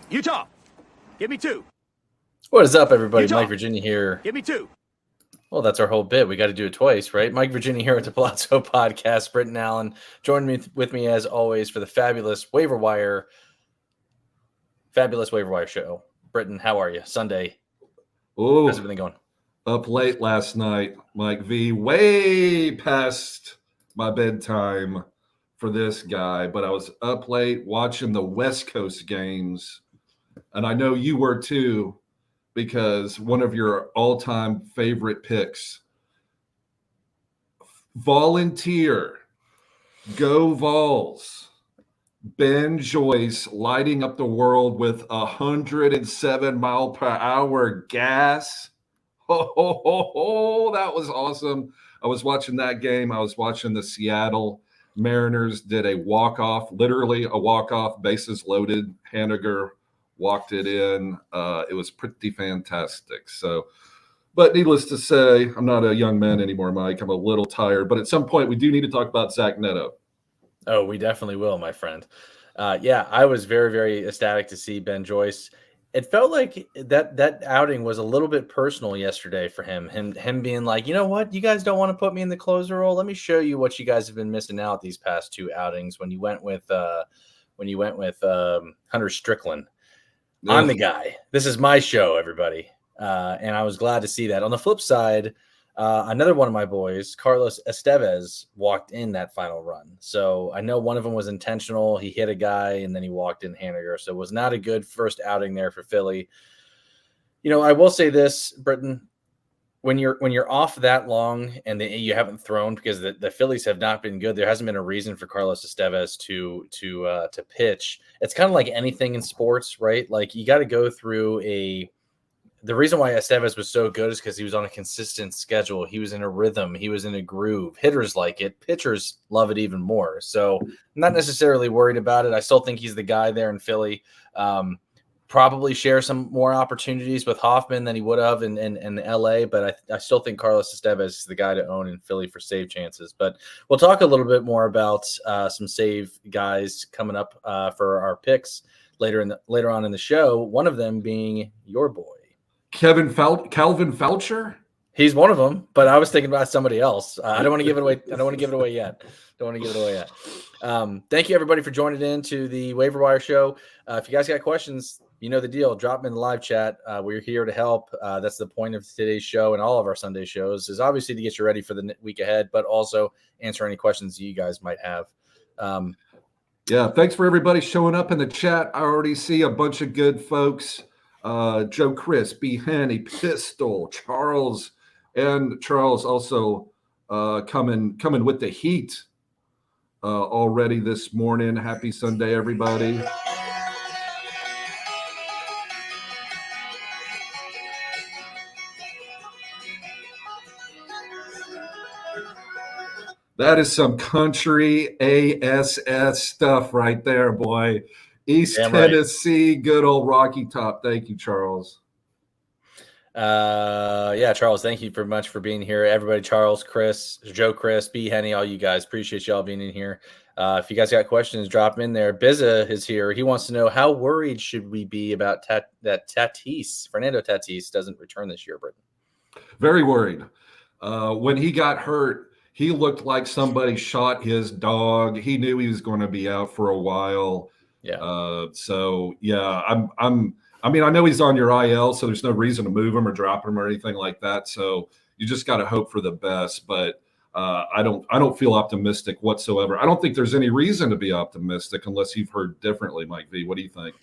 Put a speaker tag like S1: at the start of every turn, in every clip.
S1: Utah, give me 2.
S2: What is up, everybody?
S1: Utah.
S2: Mike Virginia here.
S1: Give me 2.
S2: Well, that's our whole bit. We got to do it twice, right? Mike Virginia here at the Pallazzo podcast. Britton Allan joining me with me as always for the Faab-Ulous Waiver show. Britton, how are you? Sunday.
S3: Oh,
S2: how's everything going?
S3: Up late last night, Mike V. Way past my bedtime for this guy, but I was up late watching the West Coast games, and I know you were too, because one of your all-time favorite picks, volunteer, go Vols, Ben Joyce lighting up the world with 107 mile per hour gas. Oh, that was awesome. I was watching that game. I was watching the Seattle Mariners did a walk-off, literally a walk-off, bases loaded. Haniger walked it in. It was pretty fantastic. So, but needless to say, I'm not a young man anymore, Mike. I'm a little tired. But at some point, we do need to talk about Zach Neto.
S2: Oh, we definitely will, my friend. Yeah, I was very, very ecstatic to see Ben Joyce. It felt like that outing was a little bit personal yesterday for him. Him being like, you know what, you guys don't want to put me in the closer role. Let me show you what you guys have been missing out these past 2 outings. When you went with Hunter Strickland. I'm the guy. This is my show, everybody. And I was glad to see that. On the flip side, another one of my boys, Carlos Estevez, walked in that final run. So I know one of them was intentional. He hit a guy, and then he walked in Haniger. So it was not a good first outing there for Philly. You know, I will say this, Britton, when you're off that long and you haven't thrown, because the Phillies have not been good, there hasn't been a reason for Carlos Estevez to pitch. It's kind of like anything in sports, right? Like you got to go through the reason why Estevez was so good is because he was on a consistent schedule. He was in a rhythm. He was in a groove. Hitters like it. Pitchers love it even more. So I'm not necessarily worried about it. I still think he's the guy there in Philly. Probably share some more opportunities with Hoffman than he would have in LA, but I still think Carlos Estevez is the guy to own in Philly for save chances. But we'll talk a little bit more about some save guys coming up for our picks later on in the show. One of them being your boy, Calvin
S3: Felcher.
S2: He's one of them, but I was thinking about somebody else. I don't want to give it away. I don't want to give it away yet. Thank you, everybody, for joining in to the Waiver Wire Show. If you guys got questions, you know the deal. Drop them in the live chat. We're here to help. That's the point of today's show and all of our Sunday shows, is obviously to get you ready for the week ahead, but also answer any questions you guys might have.
S3: Yeah, thanks for everybody showing up in the chat. I already see a bunch of good folks. Joe Chris, B. Hanny, Pistol, Charles also coming with the heat already this morning. Happy Sunday, everybody. That is some country ASS stuff right there, boy. East Tennessee, right. Good old Rocky Top. Thank you, Charles.
S2: Yeah, Charles, thank you very much for being here. Everybody, Charles, Chris, Joe, Chris, B. Henny, all you guys. Appreciate y'all being in here. If you guys got questions, drop them in there. Bizza is here. He wants to know, how worried should we be about that Fernando Tatis doesn't return this year, Britton?
S3: Very worried. When he got hurt, he looked like somebody shot his dog. He knew he was going to be out for a while.
S2: Yeah.
S3: So yeah, I mean, I know he's on your IL, so there's no reason to move him or drop him or anything like that. So you just got to hope for the best. But I don't feel optimistic whatsoever. I don't think there's any reason to be optimistic unless you've heard differently, Mike V. What do you think?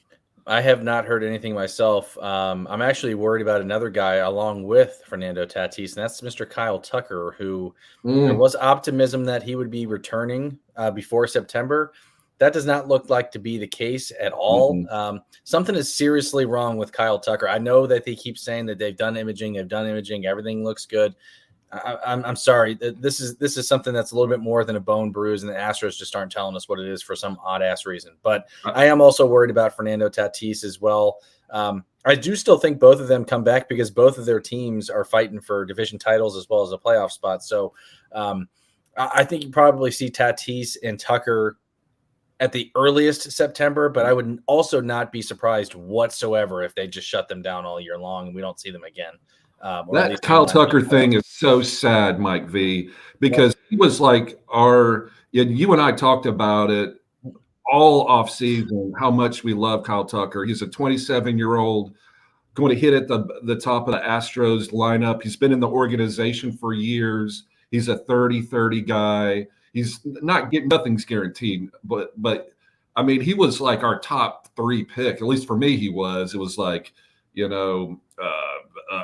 S2: I have not heard anything myself. I'm actually worried about another guy along with Fernando Tatis, and that's Mr. Kyle Tucker, who there was optimism that he would be returning before September. That does not look like to be the case at all. Mm-hmm. Something is seriously wrong with Kyle Tucker. I know that they keep saying that they've done imaging, everything looks good. I'm sorry. This is something that's a little bit more than a bone bruise, and the Astros just aren't telling us what it is for some odd ass reason. But I am also worried about Fernando Tatis as well. I do still think both of them come back because both of their teams are fighting for division titles as well as a playoff spot. So I think you probably see Tatis and Tucker at the earliest September, but I would also not be surprised whatsoever if they just shut them down all year long and we don't see them again.
S3: That Kyle Tucker thing is so sad, Mike V, because he was like you and I talked about it all off season, how much we love Kyle Tucker. He's a 27-year-old going to hit at the top of the Astros lineup. He's been in the organization for years. He's a 30-30 guy. He's not getting, nothing's guaranteed, but I mean, he was like our top 3 pick, at least for me. He was. It was like,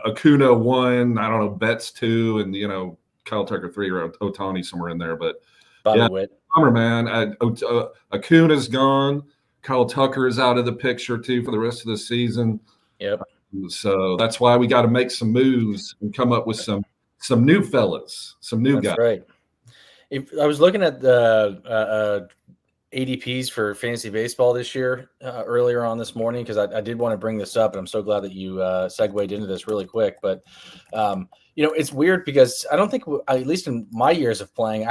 S3: Acuna 1, I don't know, Betts 2, and Kyle Tucker 3 or Ohtani somewhere in there. But
S2: Bobby Witt.
S3: Bummer, man. Acuna's gone. Kyle Tucker is out of the picture too for the rest of the season.
S2: Yep.
S3: So that's why we got to make some moves and come up with some new fellas, some new guys.
S2: Right. If I was looking at the ADPs for fantasy baseball this year earlier on this morning, because I did want to bring this up, and I'm so glad that you segued into this really quick. But it's weird because I don't think, at least in my years of playing,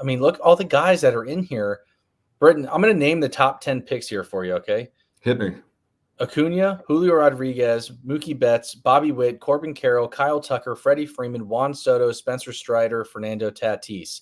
S2: look, all the guys that are in here. Britton, I'm going to name the top 10 picks here for you. Okay,
S3: hit me.
S2: Acuna, Julio Rodriguez, Mookie Betts, Bobby Witt, Corbin Carroll, Kyle Tucker, Freddie Freeman, Juan Soto, Spencer Strider, Fernando Tatis.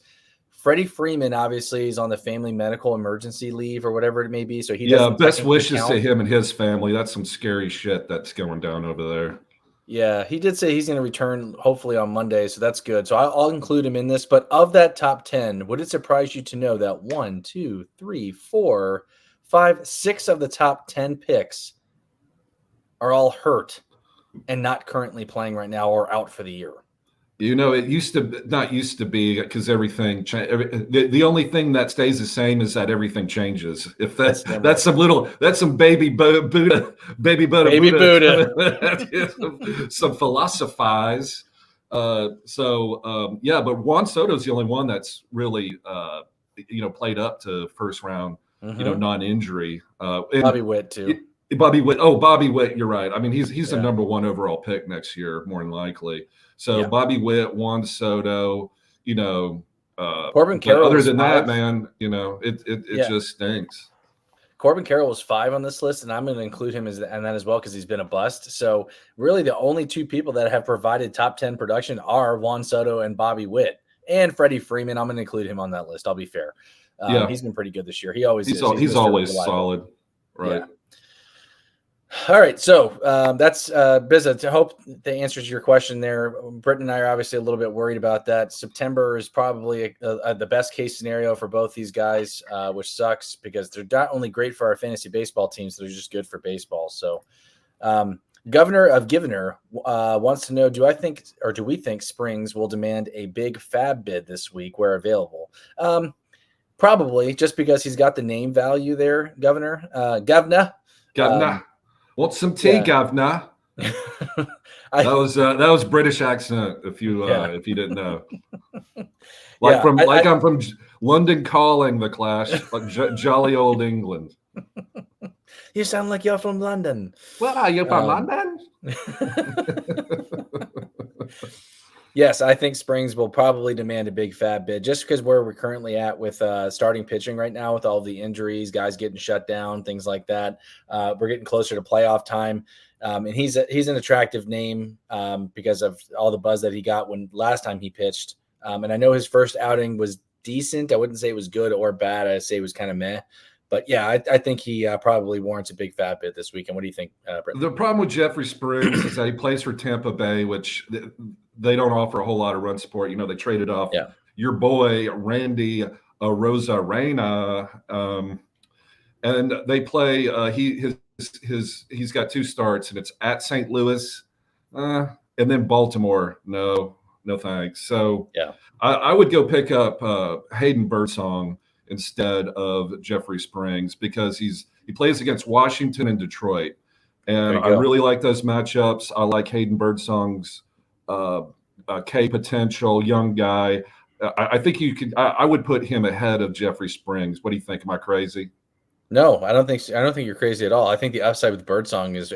S2: Freddie Freeman obviously is on the family medical emergency leave or whatever it may be. So
S3: best wishes to him and his family. That's some scary shit that's going down over there.
S2: Yeah, he did say he's going to return hopefully on Monday, so that's good. So I'll include him in this. But of that top 10, would it surprise you to know that 1, 2, 3, 4, 5, 6 of the top 10 picks are all hurt and not currently playing right now or out for the year?
S3: It not used to be because everything the only thing that stays the same is that everything changes. If that's some baby Buddha, some philosophize. But Juan Soto's the only one that's really played up to first round, non-injury.
S2: Bobby Witt too.
S3: Bobby Witt, you're right. I mean, he's the number 1 overall pick next year, more than likely. So Bobby Witt, Juan Soto,
S2: Corbin Carroll.
S3: Other than that, man, it just stinks.
S2: Corbin Carroll was 5 on this list, and I'm going to include him in that as well because he's been a bust. So really, the only 2 people that have provided top 10 production are Juan Soto and Bobby Witt, and Freddie Freeman. I'm going to include him on that list. I'll be fair. He's been pretty good this year. He's
S3: always solid, right?
S2: Yeah. All right, so that's Bizza. I hope that answers your question there. Britton and I are obviously a little bit worried about that. September is probably the best case scenario for both these guys, which sucks because they're not only great for our fantasy baseball teams, they're just good for baseball. So, Governor of Givener wants to know: do we think Springs will demand a big Fab bid this week where available? Probably, just because he's got the name value there, Governor. Governor.
S3: Want some tea, Governor? That was British accent. If you didn't know, I'm from London Calling, the Clash, like jolly old England.
S2: You sound like you're from London.
S3: Well, are you from London?
S2: Yes, I think Springs will probably demand a big Fab bid just because where we're currently at with starting pitching right now with all the injuries, guys getting shut down, things like that. We're getting closer to playoff time. And he's an attractive name because of all the buzz that he got when last time he pitched. And I know his first outing was decent. I wouldn't say it was good or bad. I'd say it was kind of meh. But yeah, I think he probably warrants a big Fab bid this weekend. What do you think, Britton?
S3: The problem with Jeffrey Springs is that he plays for Tampa Bay, which they don't offer a whole lot of run support. They traded off your boy Randy Rosarena, and they play. He's got 2 starts, and it's at St. Louis, and then Baltimore. No thanks. So I would go pick up Hayden Birdsong instead of Jeffrey Springs because he plays against Washington and Detroit, and I really like those matchups. I like Hayden Birdsong's K potential, young guy. I think you could. I would put him ahead of Jeffrey Springs. What do you think? Am I crazy?
S2: No, I don't think you're crazy at all. I think the upside with Birdsong is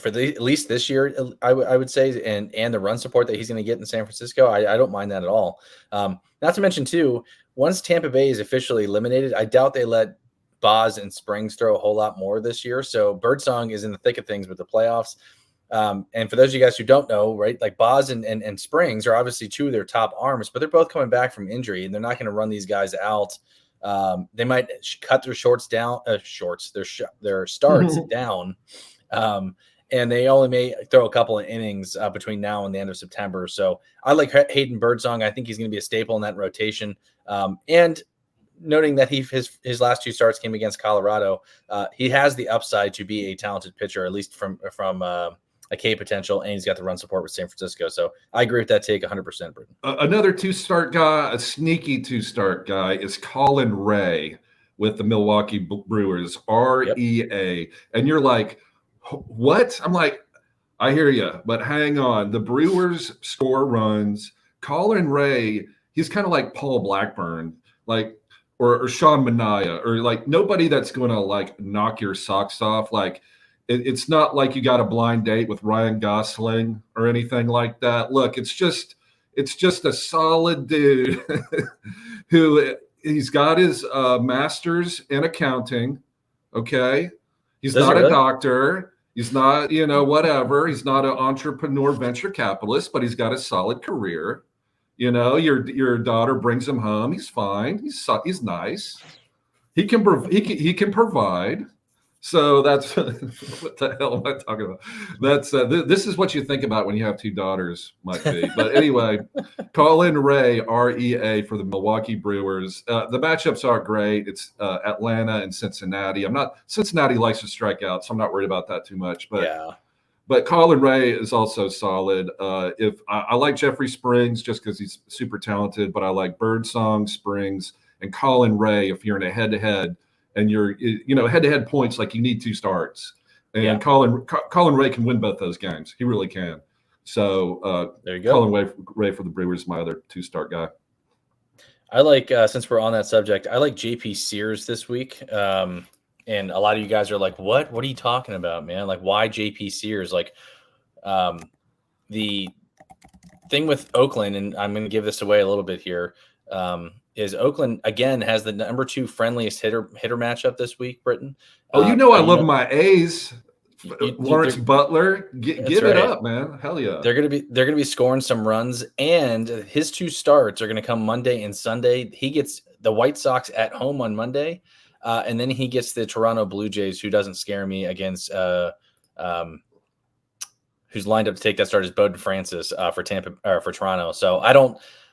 S2: for at least this year. I would say, and the run support that he's going to get in San Francisco. I don't mind that at all. Not to mention too, once Tampa Bay is officially eliminated, I doubt they let Boz and Springs throw a whole lot more this year. So Birdsong is in the thick of things with the playoffs. And for those of you guys who don't know, right, like Boz and Springs are obviously two of their top arms, but they're both coming back from injury, and they're not going to run these guys out. They might cut their shorts down, their starts down. And they only may throw a couple of innings between now and the end of September. So I like Hayden Birdsong. I think he's going to be a staple in that rotation. And noting that his last 2 starts came against Colorado, he has the upside to be a talented pitcher, at least from a K potential, and he's got the run support with San Francisco. So I agree with that take 100%, Britton.
S3: Another 2-start guy, a sneaky 2-start guy, is Colin Rea with the Milwaukee Brewers, REA. Yep. And you're like, what? I'm like, I hear you, but hang on. The Brewers score runs. Colin Rea, he's kind of like Paul Blackburn, like, or Sean Manaea, or like nobody that's going to like knock your socks off. Like, it's not like you got a blind date with Ryan Gosling or anything like that. Look, it's just a solid dude who he's got his master's in accounting. Okay. He's not a doctor. He's not, whatever. He's not an entrepreneur, venture capitalist, but he's got a solid career. Your daughter brings him home. He's fine. He's nice. He can provide. So that's what the hell am I talking about? That's this is what you think about when you have 2 daughters, might be. But anyway, Colin Rea, REA for the Milwaukee Brewers. The matchups are great. It's Atlanta and Cincinnati. Cincinnati likes to strike out, so I'm not worried about that too much. But yeah. But Colin Rea is also solid. If I like Jeffrey Springs just because he's super talented, but I like Birdsong, Springs, and Colin Rea if you're in a head-to-head. And you're, head-to-head points, like you need 2 starts. And Colin Rea can win both those games. He really can. So there you go. Colin Rea for the Brewers is my other 2-start guy.
S2: I like, since we're on that subject, I like JP Sears this week. And a lot of you guys are like, what? What are you talking about, man? Like, why JP Sears? Like, the thing with Oakland, and I'm going to give this away a little bit here, is Oakland again has the number 2 friendliest hitter matchup this week, Britton.
S3: I love my A's. Lawrence Butler, give it up, man. Hell yeah.
S2: They're gonna be scoring some runs, and his 2 starts are gonna come Monday and Sunday. He gets the White Sox at home on Monday, and then he gets the Toronto Blue Jays, who doesn't scare me, against who's lined up to take that start is Bowden Francis for Toronto. So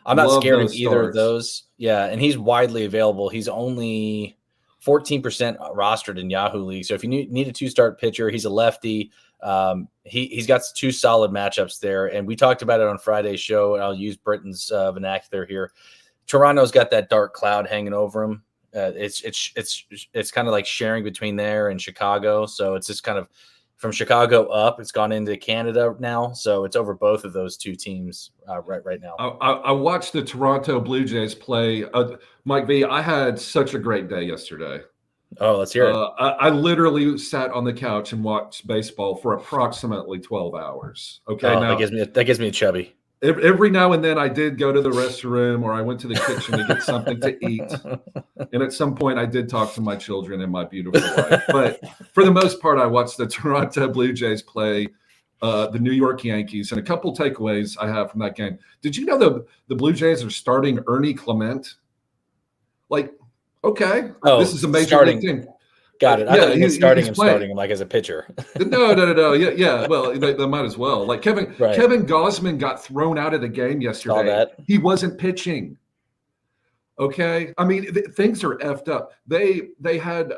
S2: I'm not scared of either of those. Yeah, and he's widely available. He's only 14% rostered in Yahoo League. So if you need a 2-start pitcher, he's a lefty. He's got 2 solid matchups there. And we talked about it on Friday's show, and I'll use Britton's vernacular here. Toronto's got that dark cloud hanging over him. It's kind of like sharing between there and Chicago. So it's just kind of from Chicago up. It's gone into Canada now, so it's over both of those 2 teams right now.
S3: I watched the Toronto Blue Jays play. Mike V, I had such a great day yesterday.
S2: Oh, let's hear it.
S3: I literally sat on the couch and watched baseball for approximately 12 hours. Okay, now
S2: that gives me a chubby.
S3: Every now and then I did go to the restroom, or I went to the kitchen to get something to eat. And at some point I did talk to my children and my beautiful wife. But for the most part, I watched the Toronto Blue Jays play the New York Yankees. And a couple takeaways I have from that game. Did you know the Blue Jays are starting Ernie Clement? Like, okay, this is a major league team.
S2: Got it. I thought he's starting him like as a pitcher.
S3: No. Yeah. Well, they might as well. Like Kevin Gausman got thrown out of the game yesterday.
S2: Saw that.
S3: He wasn't pitching. Okay. I mean, things are effed up. They had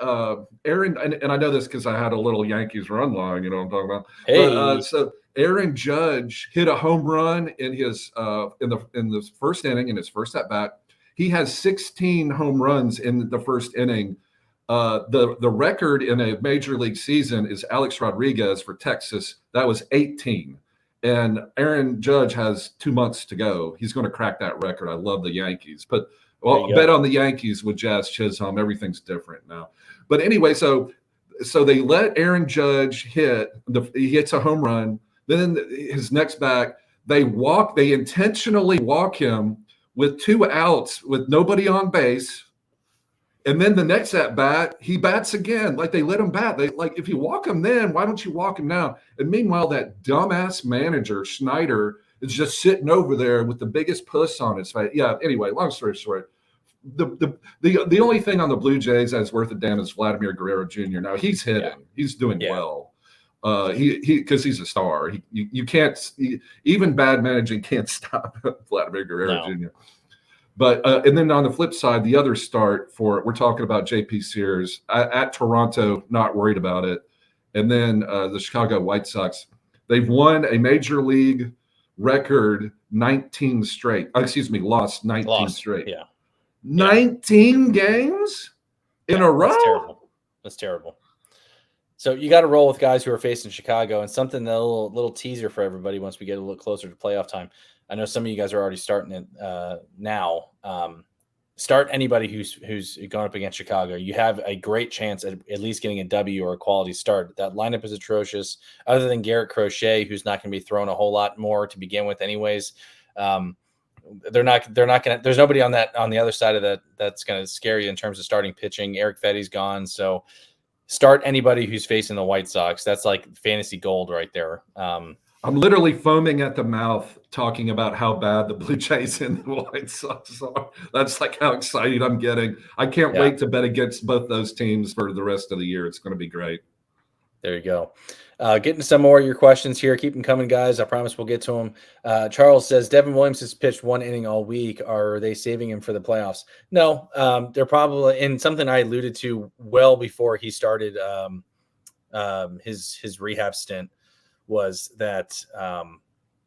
S3: Aaron, and I know this because I had a little Yankees run line, you know what I'm talking about.
S2: Hey.
S3: But, so Aaron Judge hit a home run in his in the first inning, in his first at bat. He has 16 home runs in the first inning. The record in a major league season is Alex Rodriguez for Texas. That was 18. And Aaron Judge has 2 months to go. He's going to crack that record. I love the Yankees. But bet on the Yankees with Jazz Chisholm. Everything's different now. But anyway, so they let Aaron Judge hit. He hits a home run. Then his next back, they intentionally walk him with 2 outs with nobody on base. And then the next at bat, he bats again. Like they let him bat. They like if you walk him then, why don't you walk him now? And meanwhile, that dumbass manager Schneider is just sitting over there with the biggest puss on his face. Yeah. Anyway, long story short, the only thing on the Blue Jays that's worth a damn is Vladimir Guerrero Jr. Now he's hitting. Yeah. He's doing well. He because he's a star. You can't even bad managing can't stop Vladimir Guerrero Jr. But and then on the flip side, the other start for we're talking about JP Sears at Toronto, not worried about it. And then the Chicago White Sox, they've won a major league record 19 straight. Lost 19 straight.
S2: Yeah.
S3: 19 games in a row.
S2: That's terrible. So you got to roll with guys who are facing Chicago, and something a little teaser for everybody once we get a little closer to playoff time. I know some of you guys are already starting it now. Start anybody who's going up against Chicago. You have a great chance at least getting a W or a quality start. That lineup is atrocious. Other than Garrett Crochet, who's not going to be thrown a whole lot more to begin with, anyways. They're not going to. There's nobody on the other side of that's going to scare you in terms of starting pitching. Eric Fetty's gone, so start anybody who's facing the White Sox. That's like fantasy gold right there.
S3: I'm literally foaming at the mouth talking about how bad the Blue Jays and the White Sox are. That's like how excited I'm getting. I can't wait to bet against both those teams for the rest of the year. It's going to be great.
S2: There you go. Getting some more of your questions here. Keep them coming, guys. I promise we'll get to them. Charles says, Devin Williams has pitched one inning all week. Are they saving him for the playoffs? No, they're probably – and something I alluded to well before he started his rehab stint was that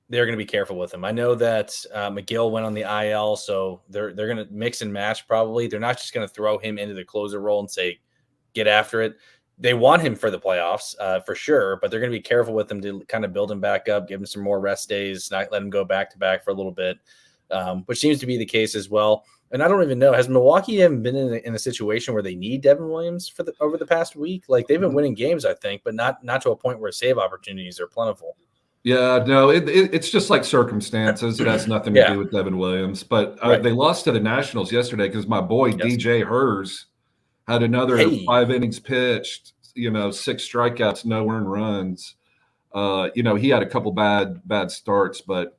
S2: they're going to be careful with him. I know that McGill went on the IL, so they're going to mix and match probably. They're not just going to throw him into the closer role and say, get after it. They want him for the playoffs for sure, but they're going to be careful with him to kind of build him back up, give him some more rest days, not let him go back to back for a little bit, which seems to be the case as well. And I don't even know, has Milwaukee even been in a situation where they need Devin Williams over the past week? Like they've been winning games, I think, but not to a point where save opportunities are plentiful.
S3: Yeah, no, it's just like circumstances. It has nothing to do with Devin Williams. But they lost to the Nationals yesterday because my boy DJ Herz had another 5 innings pitched, 6 strikeouts, no earned runs. He had a couple bad starts, but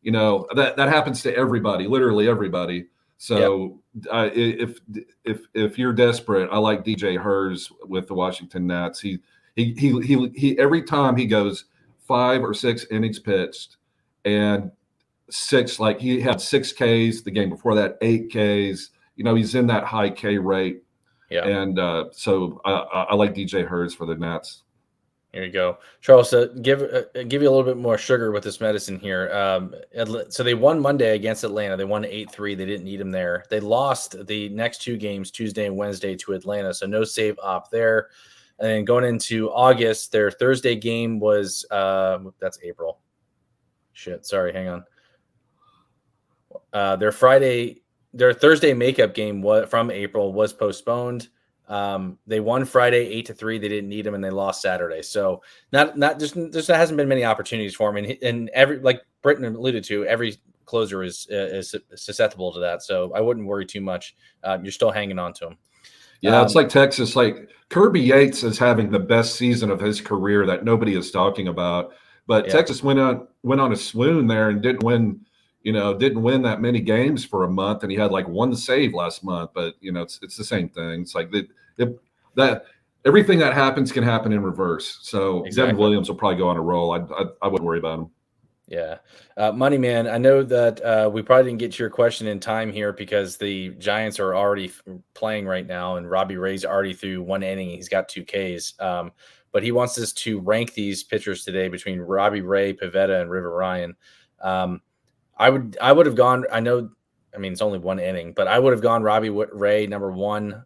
S3: that happens to everybody, literally everybody. So if you're desperate, I like DJ Herz with the Washington Nats. He every time he goes 5 or 6 innings pitched and 6, like he had 6 Ks the game before that, 8 Ks. He's in that high K rate. Yeah, and so I like DJ Herz for the Nats.
S2: Here you go, Charles. Give you a little bit more sugar with this medicine here. So they won Monday against Atlanta. They won 8-3. They didn't need him there. They lost the next 2 games, Tuesday and Wednesday, to Atlanta. So no save op there. And then going into August, their Thursday game was that's April. Shit, sorry, hang on. Their Thursday makeup game from April was postponed. They won Friday 8-3. They didn't need him, and they lost Saturday. So not just there hasn't been many opportunities for him. And every, like Britton alluded to, every closer is susceptible to that. So I wouldn't worry too much. You're still hanging on to him.
S3: Yeah, it's like Texas. Like Kirby Yates is having the best season of his career that nobody is talking about. But Texas went on a swoon there and didn't win that many games for a month, and he had like 1 save last month. But it's the same thing. It's like that everything that happens can happen in reverse. So Devin Williams will probably go on a roll. I wouldn't worry about him.
S2: Yeah, Money Man. I know that we probably didn't get to your question in time here because the Giants are already playing right now, and Robbie Ray's already through 1 inning. He's got 2 Ks. But he wants us to rank these pitchers today between Robbie Ray, Pivetta, and River Ryan. I would have gone. It's only 1 inning, but I would have gone Robbie Ray number 1.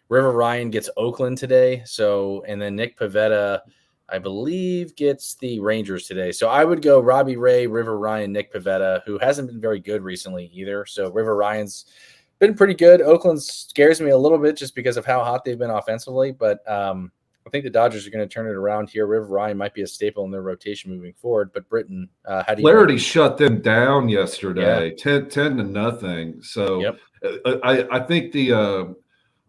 S2: River Ryan gets Oakland today, and then Nick Pivetta, I believe, gets the Rangers today. So I would go Robbie Ray, River Ryan, Nick Pivetta, who hasn't been very good recently either. So River Ryan's been pretty good. Oakland scares me a little bit just because of how hot they've been offensively, but I think the Dodgers are going to turn it around here. River Ryan might be a staple in their rotation moving forward. But Britton, how do you?
S3: Flaherty shut them down yesterday, 10-0. So I think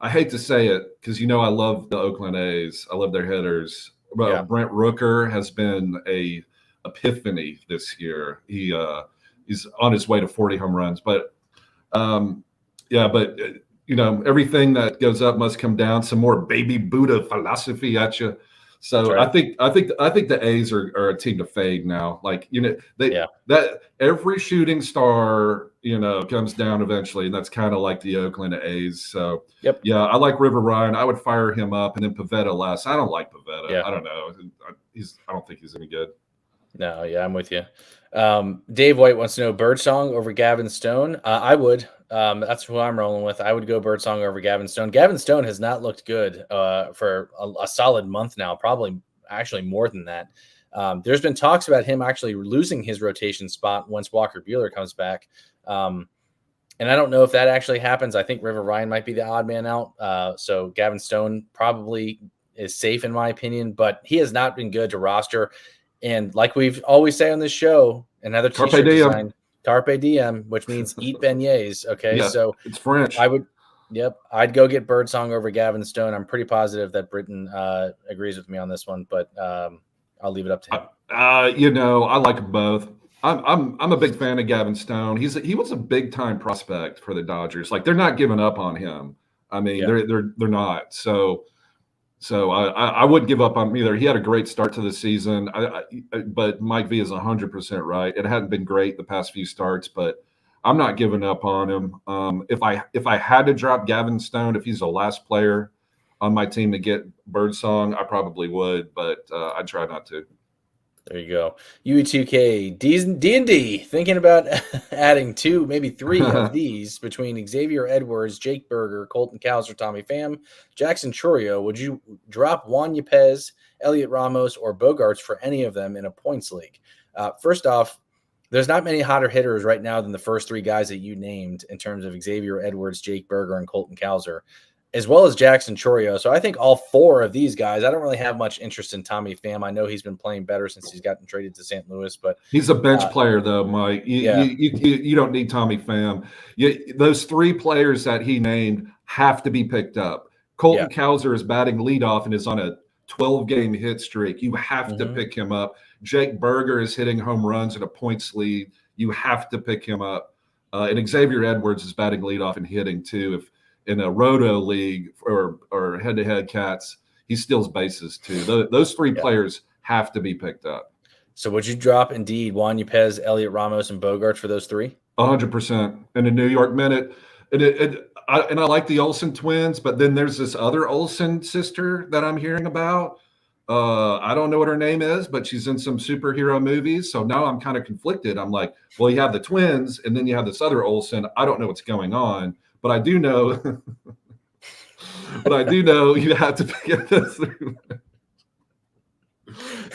S3: I hate to say it because I love the Oakland A's. I love their hitters. But Brent Rooker has been a epiphany this year. He's on his way to 40 home runs. But everything that goes up must come down. Some more baby Buddha philosophy at you. So right. I think the A's are a team to fade now. Like that every shooting star comes down eventually, and that's kind of like the Oakland A's. So I like River Ryan. I would fire him up, and then Pivetta last. I don't like Pivetta. Yeah. I don't know. I don't think he's any good.
S2: No, I'm with you. Dave White wants to know Birdsong over Gavin Stone. I would. That's who I'm rolling with. I would go Birdsong over Gavin Stone. Gavin Stone has not looked good for a solid month now, probably actually more than that. There's been talks about him actually losing his rotation spot once Walker Buehler comes back. And I don't know if that actually happens. I think River Ryan might be the odd man out. So Gavin Stone probably is safe in my opinion, but he has not been good to roster. And like we've always say on this show, another t-shirt design, Carpe Diem, which means eat beignets. Okay,
S3: so it's French.
S2: I'd go get Birdsong over Gavin Stone. I'm pretty positive that Britton agrees with me on this one, but I'll leave it up to him.
S3: I like them both. I'm a big fan of Gavin Stone. He was a big time prospect for the Dodgers. Like they're not giving up on him. I mean, they're not. So I wouldn't give up on him either. He had a great start to the season, but Mike V is 100% right. It hadn't been great the past few starts, but I'm not giving up on him. If I had to drop Gavin Stone, if he's the last player on my team to get Birdsong, I probably would, but I'd try not to.
S2: There you go. UE2K, D&D, thinking about adding 2, maybe 3 of these between Xavier Edwards, Jake Berger, Colton Cowser, Tommy Pham, Jackson Chourio. Would you drop Juan Yepez, Elliot Ramos, or Bogarts for any of them in a points league? First off, there's not many hotter hitters right now than the first 3 guys that you named in terms of Xavier Edwards, Jake Berger, and Colton Cowser, as well as Jackson Chourio. So I think all 4 of these guys, I don't really have much interest in Tommy Pham. I know he's been playing better since he's gotten traded to St. Louis, but
S3: he's a bench player though, Mike. You don't need Tommy Pham. Those 3 players that he named have to be picked up. Colton Cowser is batting leadoff and is on a 12-game hit streak. You have to pick him up. Jake Berger is hitting home runs in a points lead. You have to pick him up. And Xavier Edwards is batting leadoff and hitting too. If in a roto league or head-to-head cats, he steals bases too. Those 3 players have to be picked up.
S2: So would you drop indeed Juan Yepez, Elliot Ramos, and Bogarts for those 3?
S3: 100%. In a New York minute. And I like the Olsen twins, but then there's this other Olsen sister that I'm hearing about. I don't know what her name is, but she's in some superhero movies. So now I'm kind of conflicted. I'm like, well, you have the twins, and then you have this other Olsen. I don't know what's going on. But I do know, you have to pick up those 3.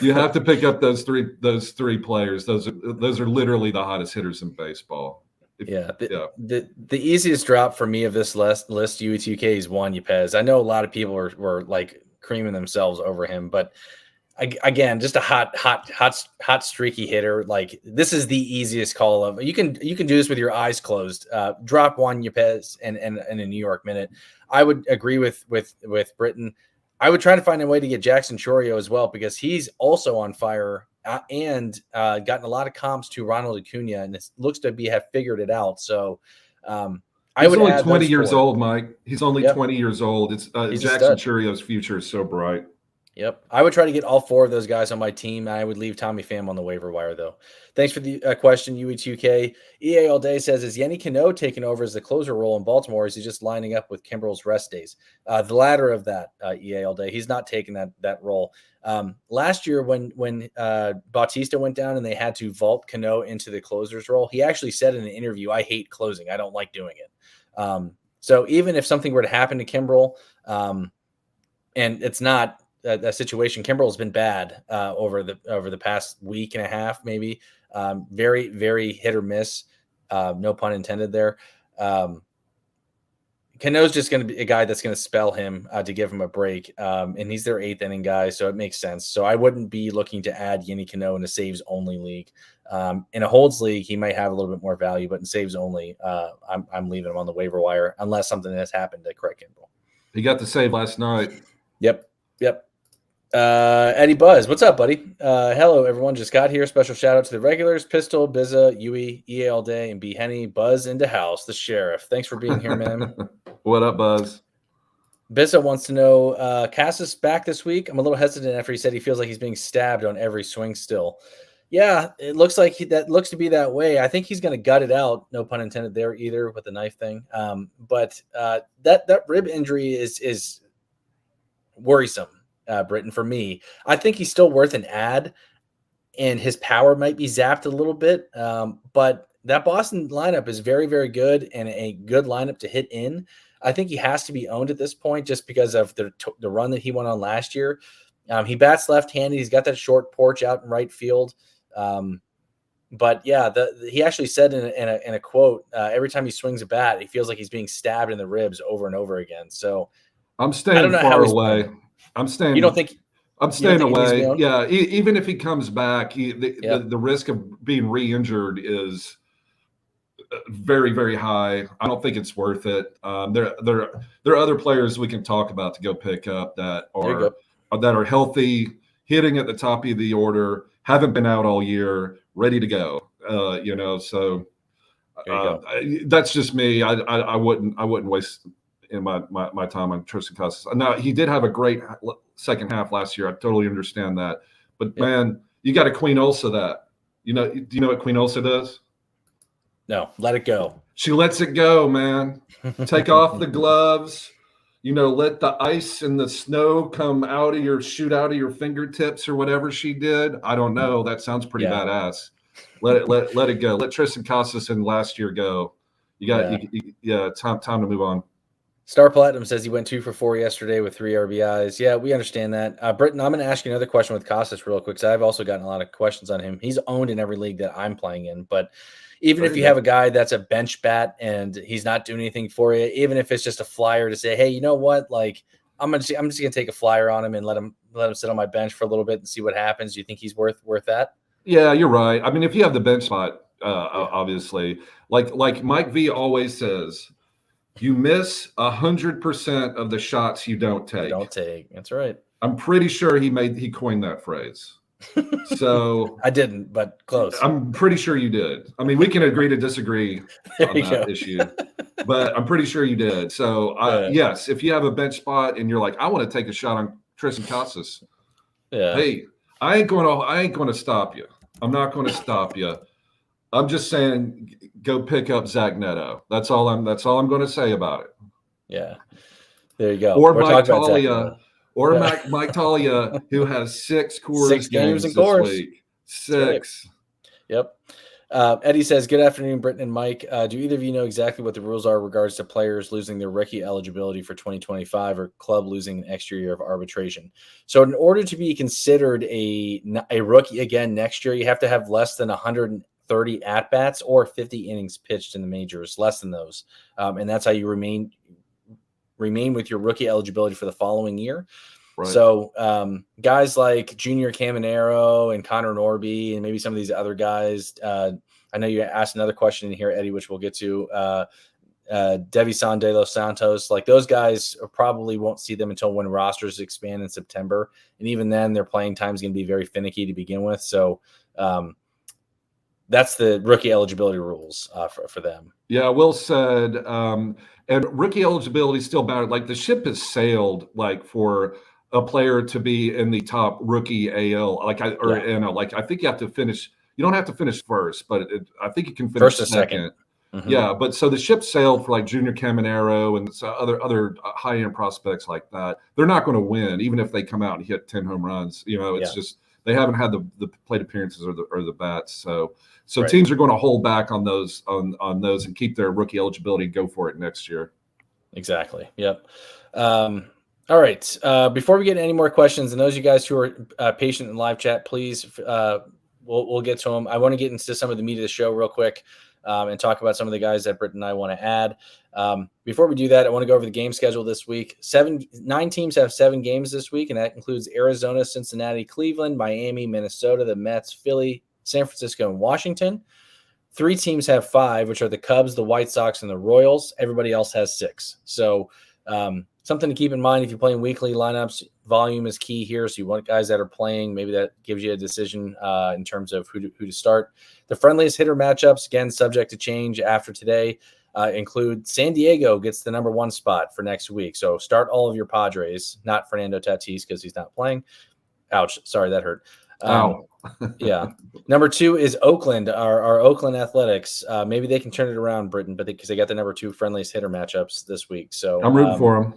S3: You have to pick up those three players. Those are literally the hottest hitters in baseball.
S2: The easiest drop for me of this list, UE2K, is Juan Yepez. I know a lot of people were like creaming themselves over him, but again, just a hot streaky hitter. Like this is the easiest call of you can do this with your eyes closed. Drop Juan Yepez and in a New York minute. I would agree with Britton. I would try to find a way to get Jackson Chourio as well because he's also on fire and gotten a lot of comps to Ronald Acuna and it looks to have figured it out. So
S3: he's only 20 years old, Mike. He's only 20 years old. It's Jackson Chourio's future is so bright.
S2: Yep. I would try to get all 4 of those guys on my team. I would leave Tommy Pham on the waiver wire, though. Thanks for the question, UE2K. EA All Day says, is Yennier Cano taking over as the closer role in Baltimore? Or is he just lining up with Kimbrel's rest days? The latter of that, EA All Day. He's not taking that role. Last year when Bautista went down and they had to vault Cano into the closer's role, he actually said in an interview, I hate closing. I don't like doing it. So even if something were to happen to Kimbrel, and it's not a situation, Kimbrel's been bad over the past week and a half, maybe. Very, very hit or miss. No pun intended there. Cano's just going to be a guy that's going to spell him to give him a break. And he's their 8th inning guy, so it makes sense. So I wouldn't be looking to add Yennier Cano in a saves only league. In a holds league, he might have a little bit more value, but in saves only, I'm leaving him on the waiver wire unless something has happened to Craig Kimbrel.
S3: He got the save last night.
S2: Yep. Eddie Buzz, what's up, buddy? Hello, everyone. Just got here. Special shout out to the regulars: Pistol, Bizza, Yui, EA all day, and B Henny. Buzz into house, the sheriff. Thanks for being here, man.
S3: What up, Buzz?
S2: Bizza wants to know, Casas back this week. I'm a little hesitant after he said he feels like he's being stabbed on every swing still. Yeah, it looks like that looks to be that way. I think he's going to gut it out. No pun intended there either with the knife thing. But that rib injury is worrisome. Britton, for me, I think he's still worth an ad, and his power might be zapped a little bit. But that Boston lineup is very, very good and a good lineup to hit in. I think he has to be owned at this point just because of the run that he went on last year. He bats left-handed. He's got that short porch out in right field. But yeah, he actually said in a quote, every time he swings a bat, he feels like he's being stabbed in the ribs over and over again. So
S3: I'm staying far away.
S2: Playing.
S3: I'm staying.
S2: You don't think?
S3: I'm staying away. Yeah, even if he comes back, the risk of being re-injured is very, very high. I don't think it's worth it. There are other players we can talk about to go pick up that are healthy, hitting at the top of the order, haven't been out all year, ready to go. So that's just me. I wouldn't waste my time on Tristan Casas. Now, he did have a great second half last year. I totally understand that. But man, you got to Queen Ulsa that. Do you know what Queen Ulsa does?
S2: No, let it go.
S3: She lets it go, man. Take off the gloves. Let the ice and the snow shoot out of your fingertips or whatever she did. I don't know. That sounds pretty badass. Let it go. Let Tristan Casas and last year go. Time to move on.
S2: Star Platinum says he went 2 for 4 yesterday with 3 RBIs. Yeah, we understand that. Britton, I'm going to ask you another question with Casas real quick, because I've also gotten a lot of questions on him. He's owned in every league that I'm playing in, but even if you have a guy that's a bench bat and he's not doing anything for you, even if it's just a flyer to say, hey, you know what? Like, I'm just going to take a flyer on him and let him sit on my bench for a little bit and see what happens. Do you think he's worth that?
S3: Yeah, you're right. I mean, if you have the bench spot, obviously, like Mike V always says, you miss 100% of the shots you don't take.
S2: That's right.
S3: I'm pretty sure he coined that phrase. So
S2: I didn't, but close.
S3: I'm pretty sure you did. I mean, we can agree to disagree on that issue, but I'm pretty sure you did. So yes, if you have a bench spot and you're like, I want to take a shot on Tristan Casas. Yeah. Hey, I ain't going to stop you. I'm not going to stop you. I'm just saying, go pick up Zach Neto. That's all I'm going to say about it.
S2: Yeah, there you go.
S3: Or Mike Talia, Mike Talia, who has 6 Coors games this week. 6.
S2: Yep. Eddie says, "Good afternoon, Britton and Mike. Do either of you know exactly what the rules are in regards to players losing their rookie eligibility for 2025 or club losing an extra year of arbitration? So, in order to be considered a rookie again next year, you have to have less than 130 at-bats or 50 innings pitched in the majors, less than those. And that's how you remain with your rookie eligibility for the following year. Right. So guys like Junior Caminero and Connor Norby and maybe some of these other guys, I know you asked another question in here, Eddie, which we'll get to, Devison de los Santos, like those guys probably won't see them until when rosters expand in September. And even then their playing time is going to be very finicky to begin with. So that's the rookie eligibility rules for them.
S3: Yeah, Will said, and rookie eligibility still matters. Like the ship has sailed, like for a player to be in the top rookie AL. I think you have to finish. You don't have to finish first, but I think you can finish
S2: first or second. Mm-hmm.
S3: Yeah, but so the ship sailed for like Junior Caminero and other high end prospects like that. They're not going to win, even if they come out and hit 10 home runs. It's just they haven't had the plate appearances or the bats. So right. Teams are going to hold back on those and keep their rookie eligibility and go for it next year.
S2: Exactly. Yep. All right. Before we get any more questions, and those of you guys who are patient in live chat, please, we'll get to them. I want to get into some of the meat of the show real quick and talk about some of the guys that Britton and I want to add. Before we do that, I want to go over the game schedule this week. 9 teams have 7 games this week, and that includes Arizona, Cincinnati, Cleveland, Miami, Minnesota, the Mets, Philly, San Francisco, and Washington. 3 teams have 5, which are the Cubs, the White Sox, and the Royals. Everybody else has 6. So something to keep in mind if you're playing weekly lineups. Volume is key here, so you want guys that are playing. Maybe that gives you a decision in terms of who to start. The friendliest hitter matchups, again, subject to change after today, include San Diego gets the number 1 spot for next week. So start all of your Padres, not Fernando Tatis because he's not playing. Ouch. Sorry, that hurt. Yeah. Number 2 is Oakland, our Oakland Athletics. Maybe they can turn it around, Britton, but because they got the number 2 friendliest hitter matchups this week. So
S3: I'm rooting for them.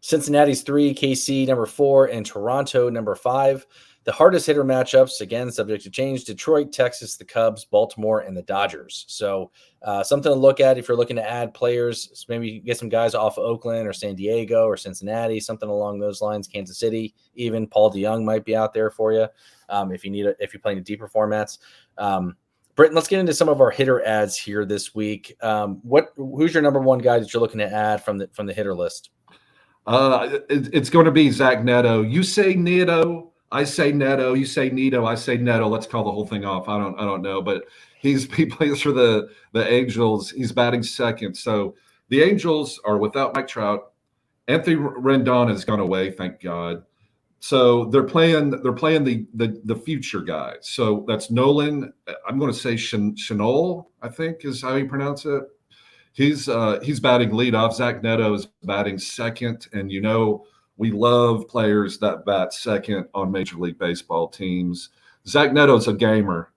S2: Cincinnati's 3, KC number 4, and Toronto number 5. The hardest hitter matchups, again, subject to change: Detroit, Texas, the Cubs, Baltimore, and the Dodgers. So something to look at if you're looking to add players. So maybe get some guys off of Oakland or San Diego or Cincinnati, something along those lines. Kansas City, even Paul DeYoung might be out there for you if you're playing in deeper formats. Britton, let's get into some of our hitter ads here this week. Who's your number 1 guy that you're looking to add from the hitter list?
S3: It's going to be Zach Neto. You say Neto, I say Neto. You say Neto, I say Neto. Let's call the whole thing off. I don't know, but he plays for the Angels. He's batting second. So the Angels are without Mike Trout. Anthony Rendon has gone away, thank God. So they're playing the future guys. So that's Nolan. I'm going to say Schanuel, I think is how you pronounce it. He's batting leadoff. Zach Neto is batting second, and we love players that bat second on Major League Baseball teams. Zach Neto's a gamer.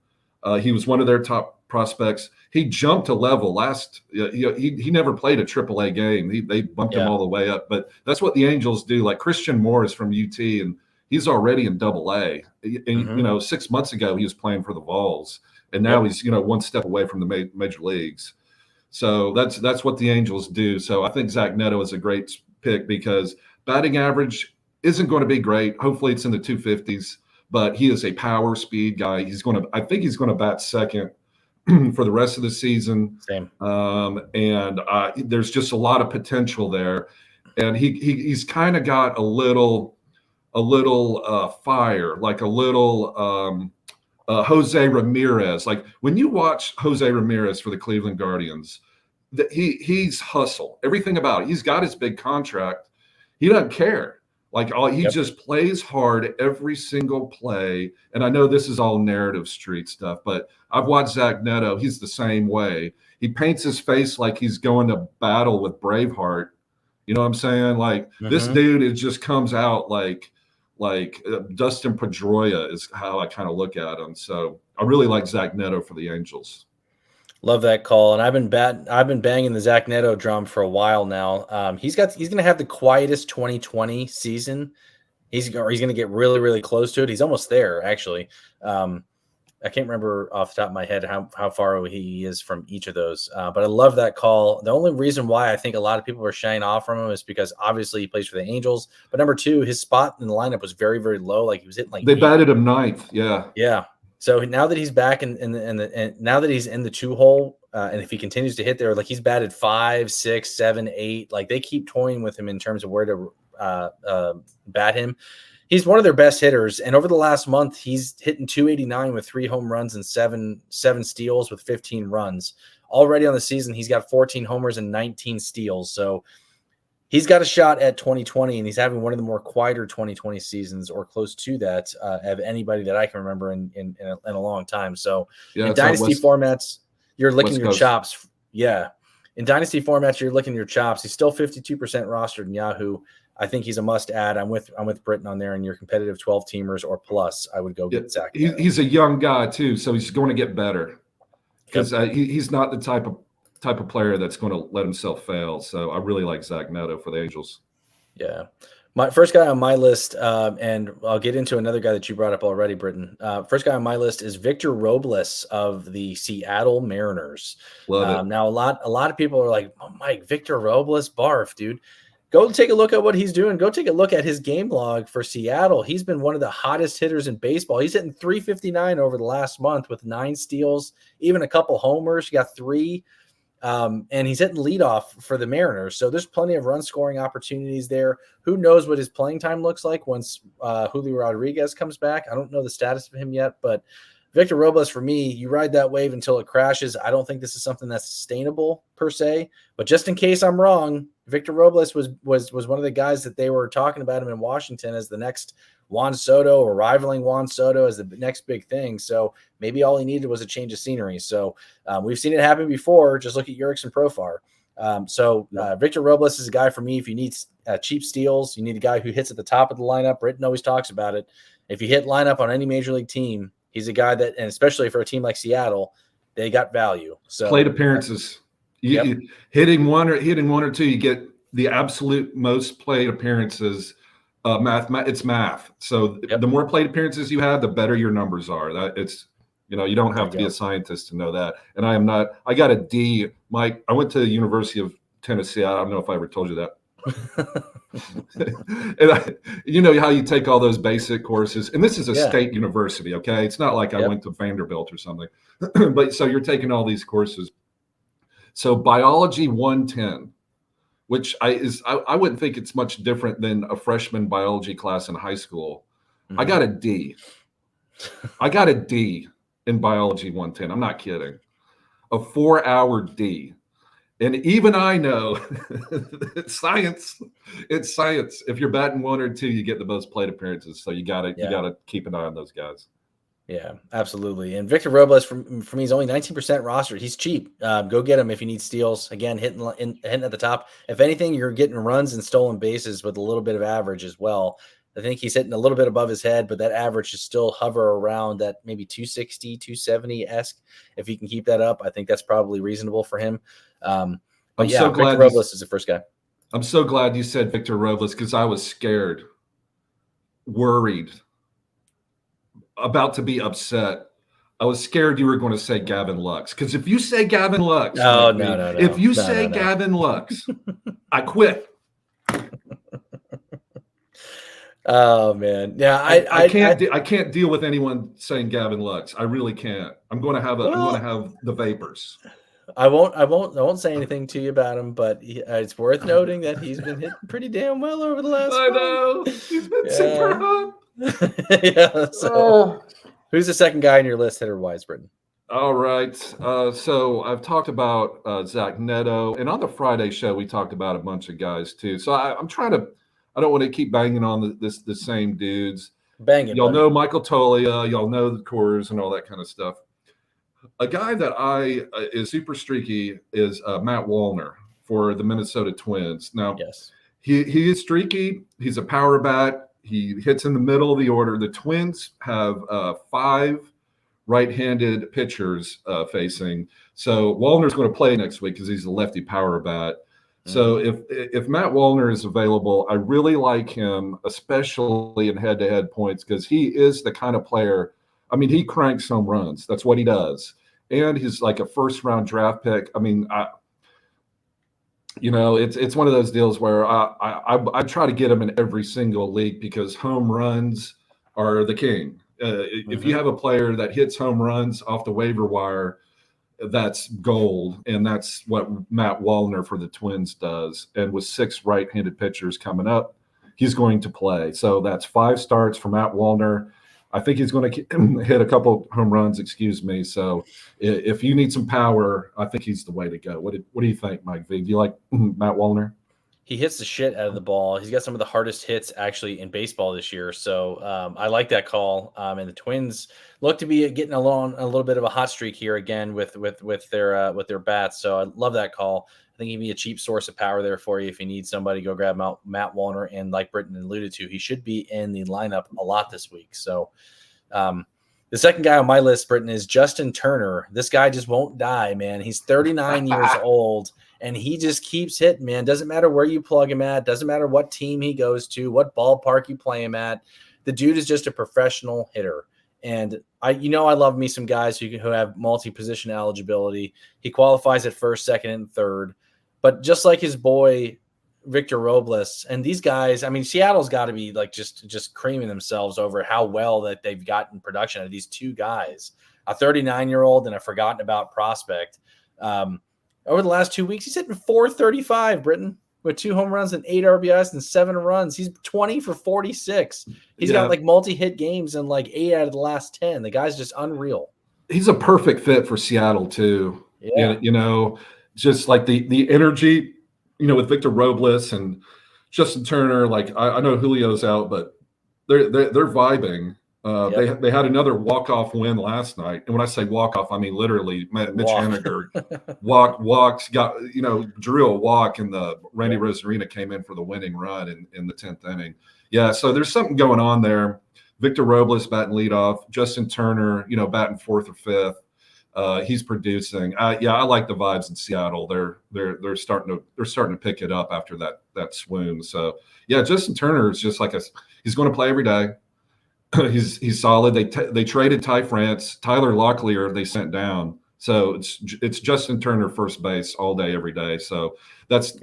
S3: He was one of their top prospects. He jumped a level last. He never played a AAA game. They bumped him all the way up. But that's what the Angels do. Like Christian Moore is from UT, and he's already in AA. And 6 months ago he was playing for the Vols, and now he's one step away from the major leagues. So that's what the Angels do. So I think Zach Neto is a great pick because batting average isn't going to be great. Hopefully it's in the 250s, but he is a power speed guy. I think he's going to bat second for the rest of the season.
S2: Same.
S3: And there's just a lot of potential there. And he's kind of got a little fire, like a little Jose Ramirez. Like when you watch Jose Ramirez for the Cleveland Guardians, he's hustle. Everything about it. He's got his big contract. He doesn't care. Like he just plays hard every single play. And I know this is all narrative street stuff, but I've watched Zach Neto. He's the same way. He paints his face like he's going to battle with Braveheart. You know what I'm saying? Like this dude, it just comes out like Dustin Pedroia is how I kind of look at him. So I really like Zach Neto for the Angels.
S2: Love that call, and I've been banging the Zach Neto drum for a while now. He's going to have the quietest 2020 season. He's going to get really, really close to it. He's almost there, actually. I can't remember off the top of my head how far he is from each of those, but I love that call. The only reason why I think a lot of people are shying off from him is because obviously he plays for the Angels, but number 2, his spot in the lineup was very, very low. Like he was hitting
S3: they batted him 9th. Yeah.
S2: So now that he's back and now that he's in the 2-hole, and if he continues to hit there, like he's batted 5, 6, 7, 8, like they keep toying with him in terms of where to bat him. He's one of their best hitters, and over the last month, he's hitting 289 with 3 home runs and seven steals with 15 runs. Already on the season, he's got 14 homers and 19 steals. So he's got a shot at 2020, and he's having one of the more quieter 2020 seasons, or close to that, of anybody that I can remember in a long time. So in dynasty formats, you're licking your chops. Yeah, in dynasty formats, you're licking your chops. He's still 52% rostered in Yahoo. I think he's a must-add. I'm with Britton on there, and your competitive 12-teamers or plus, I would go get Zach.
S3: He's a young guy too, so he's going to get better because he's not the type of player that's going to let himself fail. So I really like Zach Neto for the Angels.
S2: Yeah. My first guy on my list, and I'll get into another guy that you brought up already, Britton. First guy on my list is Victor Robles of the Seattle Mariners.
S3: Love it.
S2: Now, a lot of people are like, oh, Mike, Victor Robles, barf, dude. Go take a look at what he's doing. Go take a look at his game log for Seattle. He's been one of the hottest hitters in baseball. He's hitting 359 over the last month with 9 steals, even a couple homers. He got 3. And he's hitting leadoff for the Mariners. So there's plenty of run scoring opportunities there. Who knows what his playing time looks like once Julio Rodriguez comes back. I don't know the status of him yet, but Victor Robles, for me, you ride that wave until it crashes. I don't think this is something that's sustainable per se, but just in case I'm wrong, Victor Robles was one of the guys that they were talking about him in Washington as the next Juan Soto, or rivaling Juan Soto as the next big thing. So maybe all he needed was a change of scenery. So we've seen it happen before. Just look at Jurickson Profar. Victor Robles is a guy for me. If you need cheap steals, you need a guy who hits at the top of the lineup. Britton always talks about it. If you hit lineup on any major league team, he's a guy that, and especially for a team like Seattle, they got value. So
S3: plate appearances, hitting one or two, you get the absolute most plate appearances. It's math. So the more plate appearances you have, the better your numbers are. You don't have to be a scientist to know that. And I am not. I got a D. Mike, I went to the University of Tennessee. I don't know if I ever told you that. And you know how you take all those basic courses, and this is a state university. Okay, it's not like I went to Vanderbilt or something. But so you're taking all these courses. So biology 110, which I wouldn't think it's much different than a freshman biology class in high school. I got a D. I got a D in biology 110. I'm not kidding. A 4-hour D. And even I know it's science. It's science. If you're batting 1 or 2, you get the most plate appearances. So you gotta keep an eye on those guys.
S2: Yeah, absolutely. And Victor Robles, for me, he's only 19% rostered. He's cheap. Go get him if you need steals. Again, hitting at the top. If anything, you're getting runs and stolen bases with a little bit of average as well. I think he's hitting a little bit above his head, but that average should still hover around that maybe 260, 270-esque. If he can keep that up, I think that's probably reasonable for him.
S3: I'm so glad
S2: Victor Robles is the first guy.
S3: I'm so glad you said Victor Robles, because I was scared, worried, about to be upset. I was scared you were going to say Gavin Lux, because if you say Gavin Lux,
S2: no.
S3: If you say Gavin Lux, I quit.
S2: Oh man, yeah,
S3: I can't deal with anyone saying Gavin Lux. I really can't. I'm going to have the vapors.
S2: I won't say anything to you about him, but it's worth noting that he's been hitting pretty damn well over the last.
S3: I know he's been super hot.
S2: Yeah. So, who's the second guy on your list, hitter wise, Britton?
S3: All right. So I've talked about Zach Neto, and on the Friday show we talked about a bunch of guys too. So I'm trying to. I don't want to keep banging on the same dudes.
S2: Bang it,
S3: y'all
S2: buddy.
S3: know Michael Tolia, y'all know the Coors and all that kind of stuff. A guy that is super streaky is Matt Wallner for the Minnesota Twins. Now,
S2: yes,
S3: he is streaky. He's a power bat. He hits in the middle of the order. The Twins have 5 right-handed pitchers facing. So Wallner's going to play next week because he's a lefty power bat. So if Matt Wallner is available, I really like him, especially in head-to-head points, because he is the kind of player. I mean, he cranks home runs. That's what he does, and he's like a first-round draft pick. I mean, it's one of those deals where I try to get him in every single league because home runs are the king. If you have a player that hits home runs off the waiver wire, that's gold, and that's what Matt Wallner for the Twins does. And with 6 right-handed pitchers coming up, he's going to play. So that's 5 starts for Matt Wallner. I think he's going to hit a couple home runs, So if you need some power, I think he's the way to go. What do you think, Mike V? Do you like Matt Wallner?
S2: He hits the shit out of the ball. He's got some of the hardest hits actually in baseball this year. So I like that call. And the Twins look to be getting along a little bit of a hot streak here again with their bats. So I love that call. I think he'd be a cheap source of power there for you. If you need somebody, go grab Matt Wallner. And like Britton alluded to, he should be in the lineup a lot this week. So the second guy on my list, Britton, is Justin Turner. This guy just won't die, man. He's 39 years old. And he just keeps hitting, man. Doesn't matter where you plug him at. Doesn't matter what team he goes to, what ballpark you play him at. The dude is just a professional hitter. And I love me some guys who have multi-position eligibility. He qualifies at first, second, and third. But just like his boy Victor Robles and these guys, I mean, Seattle's got to be like just creaming themselves over how well that they've gotten production out of these 2 guys, a 39-year-old and a forgotten about prospect. Over the last 2 weeks, he's hitting .435, Britton, with 2 home runs and 8 RBIs and 7 runs. He's 20 for 46. He's got like multi-hit games and like 8 out of the last 10. The guy's just unreal.
S3: He's a perfect fit for Seattle too.
S2: Yeah.
S3: Just like the energy with Victor Robles and Justin Turner, like I know Julio's out, but they're vibing. They had another walk-off win last night. And when I say walk-off, I mean literally Mitch Haniger drew a walk, and the Randy Rosarina came in for the winning run in the 10th inning. Yeah, so there's something going on there. Victor Robles batting leadoff, Justin Turner, batting fourth or fifth. He's producing. I like the vibes in Seattle. They're starting to pick it up after that swoon. So yeah, Justin Turner is just he's going to play every day. He's solid. They traded Ty France, Tyler Locklear. They sent down. So it's Justin Turner first base all day every day. So that's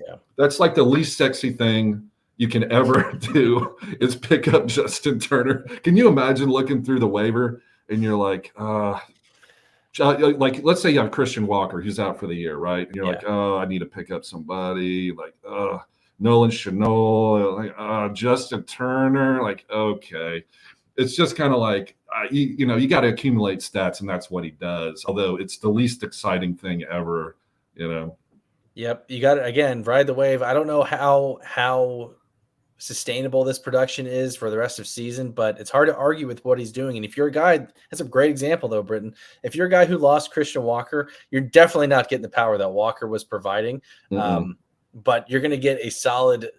S3: like the least sexy thing you can ever do is pick up Justin Turner. Can you imagine looking through the waiver and you're like, let's say you have Christian Walker, who's out for the year, right? And you're like, oh, I need to pick up somebody like Nolan Schanuel, like Justin Turner, like, okay. It's just kind of like, you got to accumulate stats, and that's what he does. Although it's the least exciting thing ever,
S2: Yep, you got to, again, ride the wave. I don't know how sustainable this production is for the rest of season, but it's hard to argue with what he's doing. And if you're a guy, that's a great example though, Britton. If you're a guy who lost Christian Walker, you're definitely not getting the power that Walker was providing. But you're going to get a solid,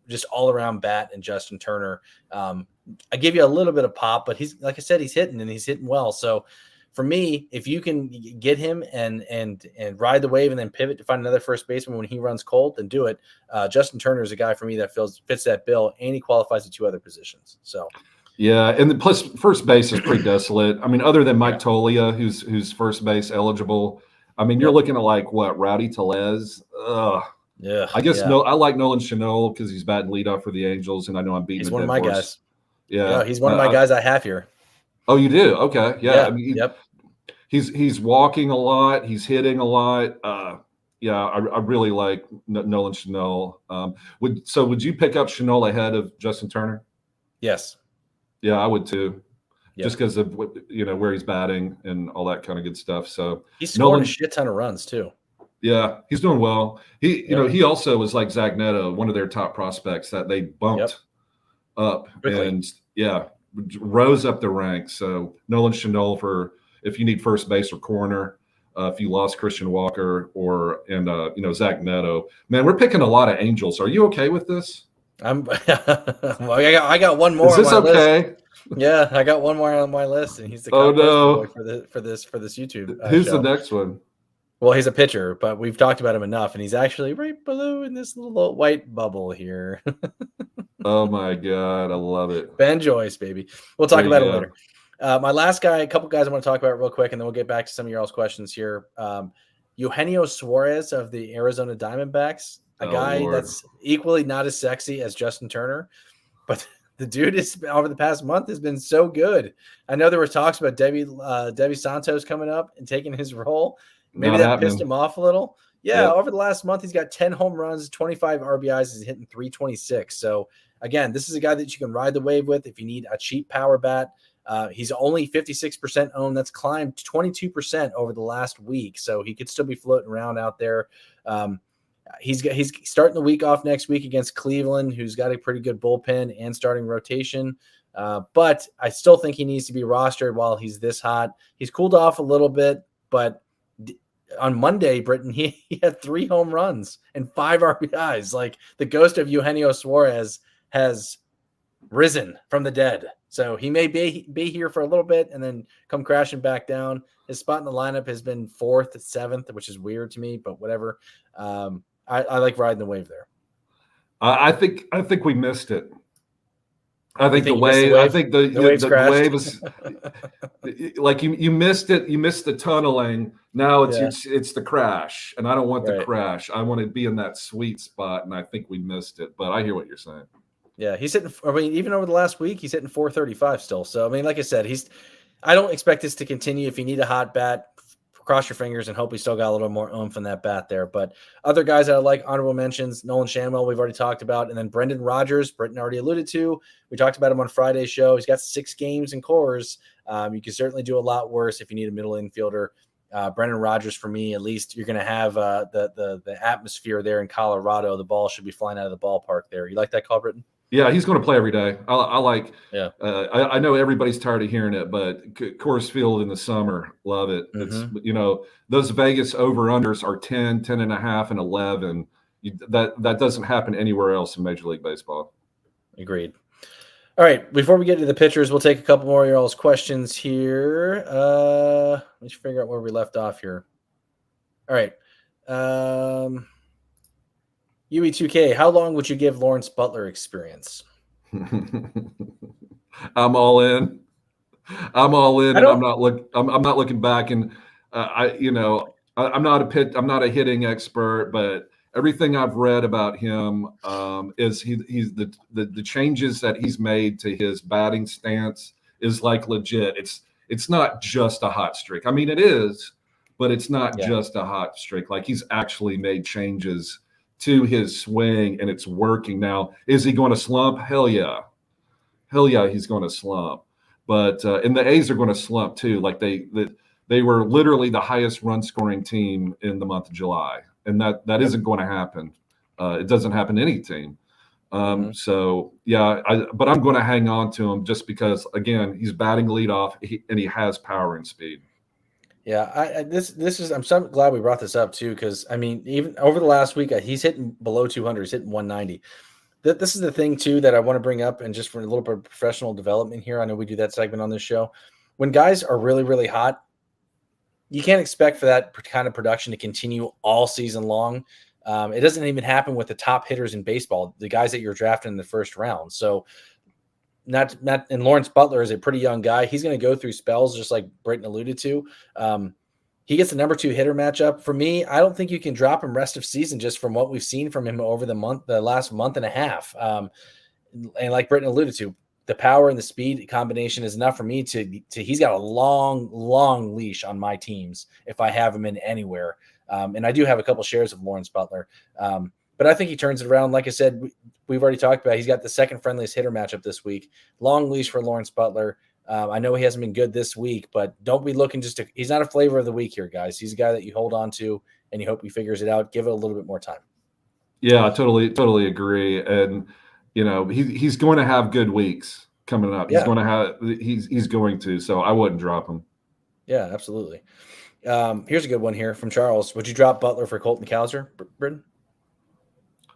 S2: just all around bat in Justin Turner. I give you a little bit of pop, but he's, like I said, he's hitting well. So for me, if you can get him and ride the wave and then pivot to find another first baseman when he runs cold, then do it. Justin Turner is a guy for me that fits that bill, and he qualifies at two other positions. So,
S3: yeah, and plus first base is pretty desolate. I mean, other than Mike Tolia, who's first base eligible. I mean, you're looking at like what, Rowdy Tellez.
S2: Yeah,
S3: I guess I like Nolan Schanuel because he's batting leadoff for the Angels, and I know I'm beating.
S2: He's one of my guys.
S3: Yeah,
S2: he's one of my guys I have here.
S3: Oh, you do? Okay. Yeah. I mean,
S2: yep.
S3: He's walking a lot. He's hitting a lot. I really like Nolan Schanuel. Would you pick up Schanuel ahead of Justin Turner?
S2: Yes.
S3: Yeah, I would too. Yep. Just because of where he's batting and all that kind of good stuff. So
S2: he's scored a shit ton of runs too.
S3: Yeah, he's doing well. He also was like Zach Neto, one of their top prospects that they bumped up quickly. And rose up the ranks. So Nolan Schanuel for if you need first base or corner, if you lost Christian Walker and Zach Neto. Man, we're picking a lot of Angels. Are you okay with this?
S2: I got one more.
S3: Is this
S2: on my
S3: okay?
S2: List. Yeah, I got one more on my list, and he's the boy for this YouTube.
S3: Who's
S2: show.
S3: The next one?
S2: Well, he's a pitcher, but we've talked about him enough, and he's actually right below in this little white bubble here.
S3: Oh my God, I love it.
S2: Ben Joyce, baby. We'll talk about it later. My last guy, a couple guys I want to talk about real quick, and then we'll get back to some of your all's questions here. Eugenio Saurez of the Arizona Diamondbacks, a guy that's equally not as sexy as Justin Turner, but the dude is over the past month has been so good. I know there were talks about Debbie Santos coming up and taking his role. Maybe that pissed him off a little. Yeah, over the last month, he's got 10 home runs, 25 RBIs. He's hitting 326. So, again, this is a guy that you can ride the wave with if you need a cheap power bat. He's only 56% owned. That's climbed 22% over the last week. So he could still be floating around out there. He's starting the week off next week against Cleveland, who's got a pretty good bullpen and starting rotation. But I still think he needs to be rostered while he's this hot. He's cooled off a little bit, but on Monday, Britton, he had 3 home runs and 5 RBIs. Like the ghost of Eugenio Saurez has risen from the dead. So he may be here for a little bit and then come crashing back down. His spot in the lineup has been 4th, 7th, which is weird to me, but whatever. I like riding the wave there.
S3: I think we missed it. I think the wave is like you missed it. You missed the tunneling. Now it's the crash, and I don't want the crash. I want to be in that sweet spot, and I think we missed it. But I hear what you're saying.
S2: Yeah, he's hitting. I mean, even over the last week, he's hitting 435 still. So I mean, like I said, I don't expect this to continue. If you need a hot bat, cross your fingers and hope he still got a little more oomph in that bat there. But other guys that I like, honorable mentions, Nolan Schanuel, we've already talked about, and then Brendan Rodgers, Britton already alluded to. We talked about him on Friday's show. He's got 6 games in cores. You can certainly do a lot worse if you need a middle infielder. Brendan Rodgers, for me, at least, you're going to have the atmosphere there in Colorado. The ball should be flying out of the ballpark there. You like that call, Britton?
S3: Yeah, he's going to play every day. I like.
S2: Yeah.
S3: I know everybody's tired of hearing it, but Coors Field in the summer, love it.
S2: Mm-hmm.
S3: It's those Vegas over-unders are 10, 10.5, and 11. That doesn't happen anywhere else in Major League Baseball.
S2: Agreed. All right, before we get to the pitchers, we'll take a couple more of y'all's questions here. Let's figure out where we left off here. All right. UE2K, how long would you give Lawrence Butler experience?
S3: I'm all in. I'm not looking back. And I'm not a hitting expert, but everything I've read about him is he's the changes that he's made to his batting stance is like legit. It's not just a hot streak. I mean, it is, but it's not just a hot streak. Like, he's actually made changes to his swing, and it's working. Now, is he going to slump? Hell yeah, he's going to slump. But and the A's are going to slump too. Like, they were literally the highest run scoring team in the month of July, and that isn't going to happen. It doesn't happen to any team. So yeah, but I'm going to hang on to him just because, again, he's batting leadoff and he has power and speed.
S2: Yeah, I'm so glad we brought this up too, because I mean, even over the last week, he's hitting below 200. He's hitting 190. This is the thing too that I want to bring up, and just for a little bit of professional development here. I know we do that segment on this show. When guys are really, really hot, you can't expect for that kind of production to continue all season long. It doesn't even happen with the top hitters in baseball, the guys that you're drafting in the first round. So and Lawrence Butler is a pretty young guy. He's going to go through spells, just like Britton alluded to. He gets the number 2 hitter matchup. For me, I don't think you can drop him rest of season just from what we've seen from him over the last month and a half. And like Britton alluded to, the power and the speed combination is enough for me to he's got a long leash on my teams if I have him in anywhere. And I do have a couple shares of Lawrence Butler. But I think he turns it around. Like I said, we've already talked about, he's got the second friendliest hitter matchup this week. Long leash for Lawrence Butler. I know he hasn't been good this week, but don't be looking he's not a flavor of the week here, guys. He's a guy that you hold on to and you hope he figures it out. Give it a little bit more time.
S3: Yeah, I totally agree. And, he's going to have good weeks coming up. He's going to, so I wouldn't drop him.
S2: Yeah, absolutely. Here's a good one here from Charles. Would you drop Butler for Colton Cowser, Britton?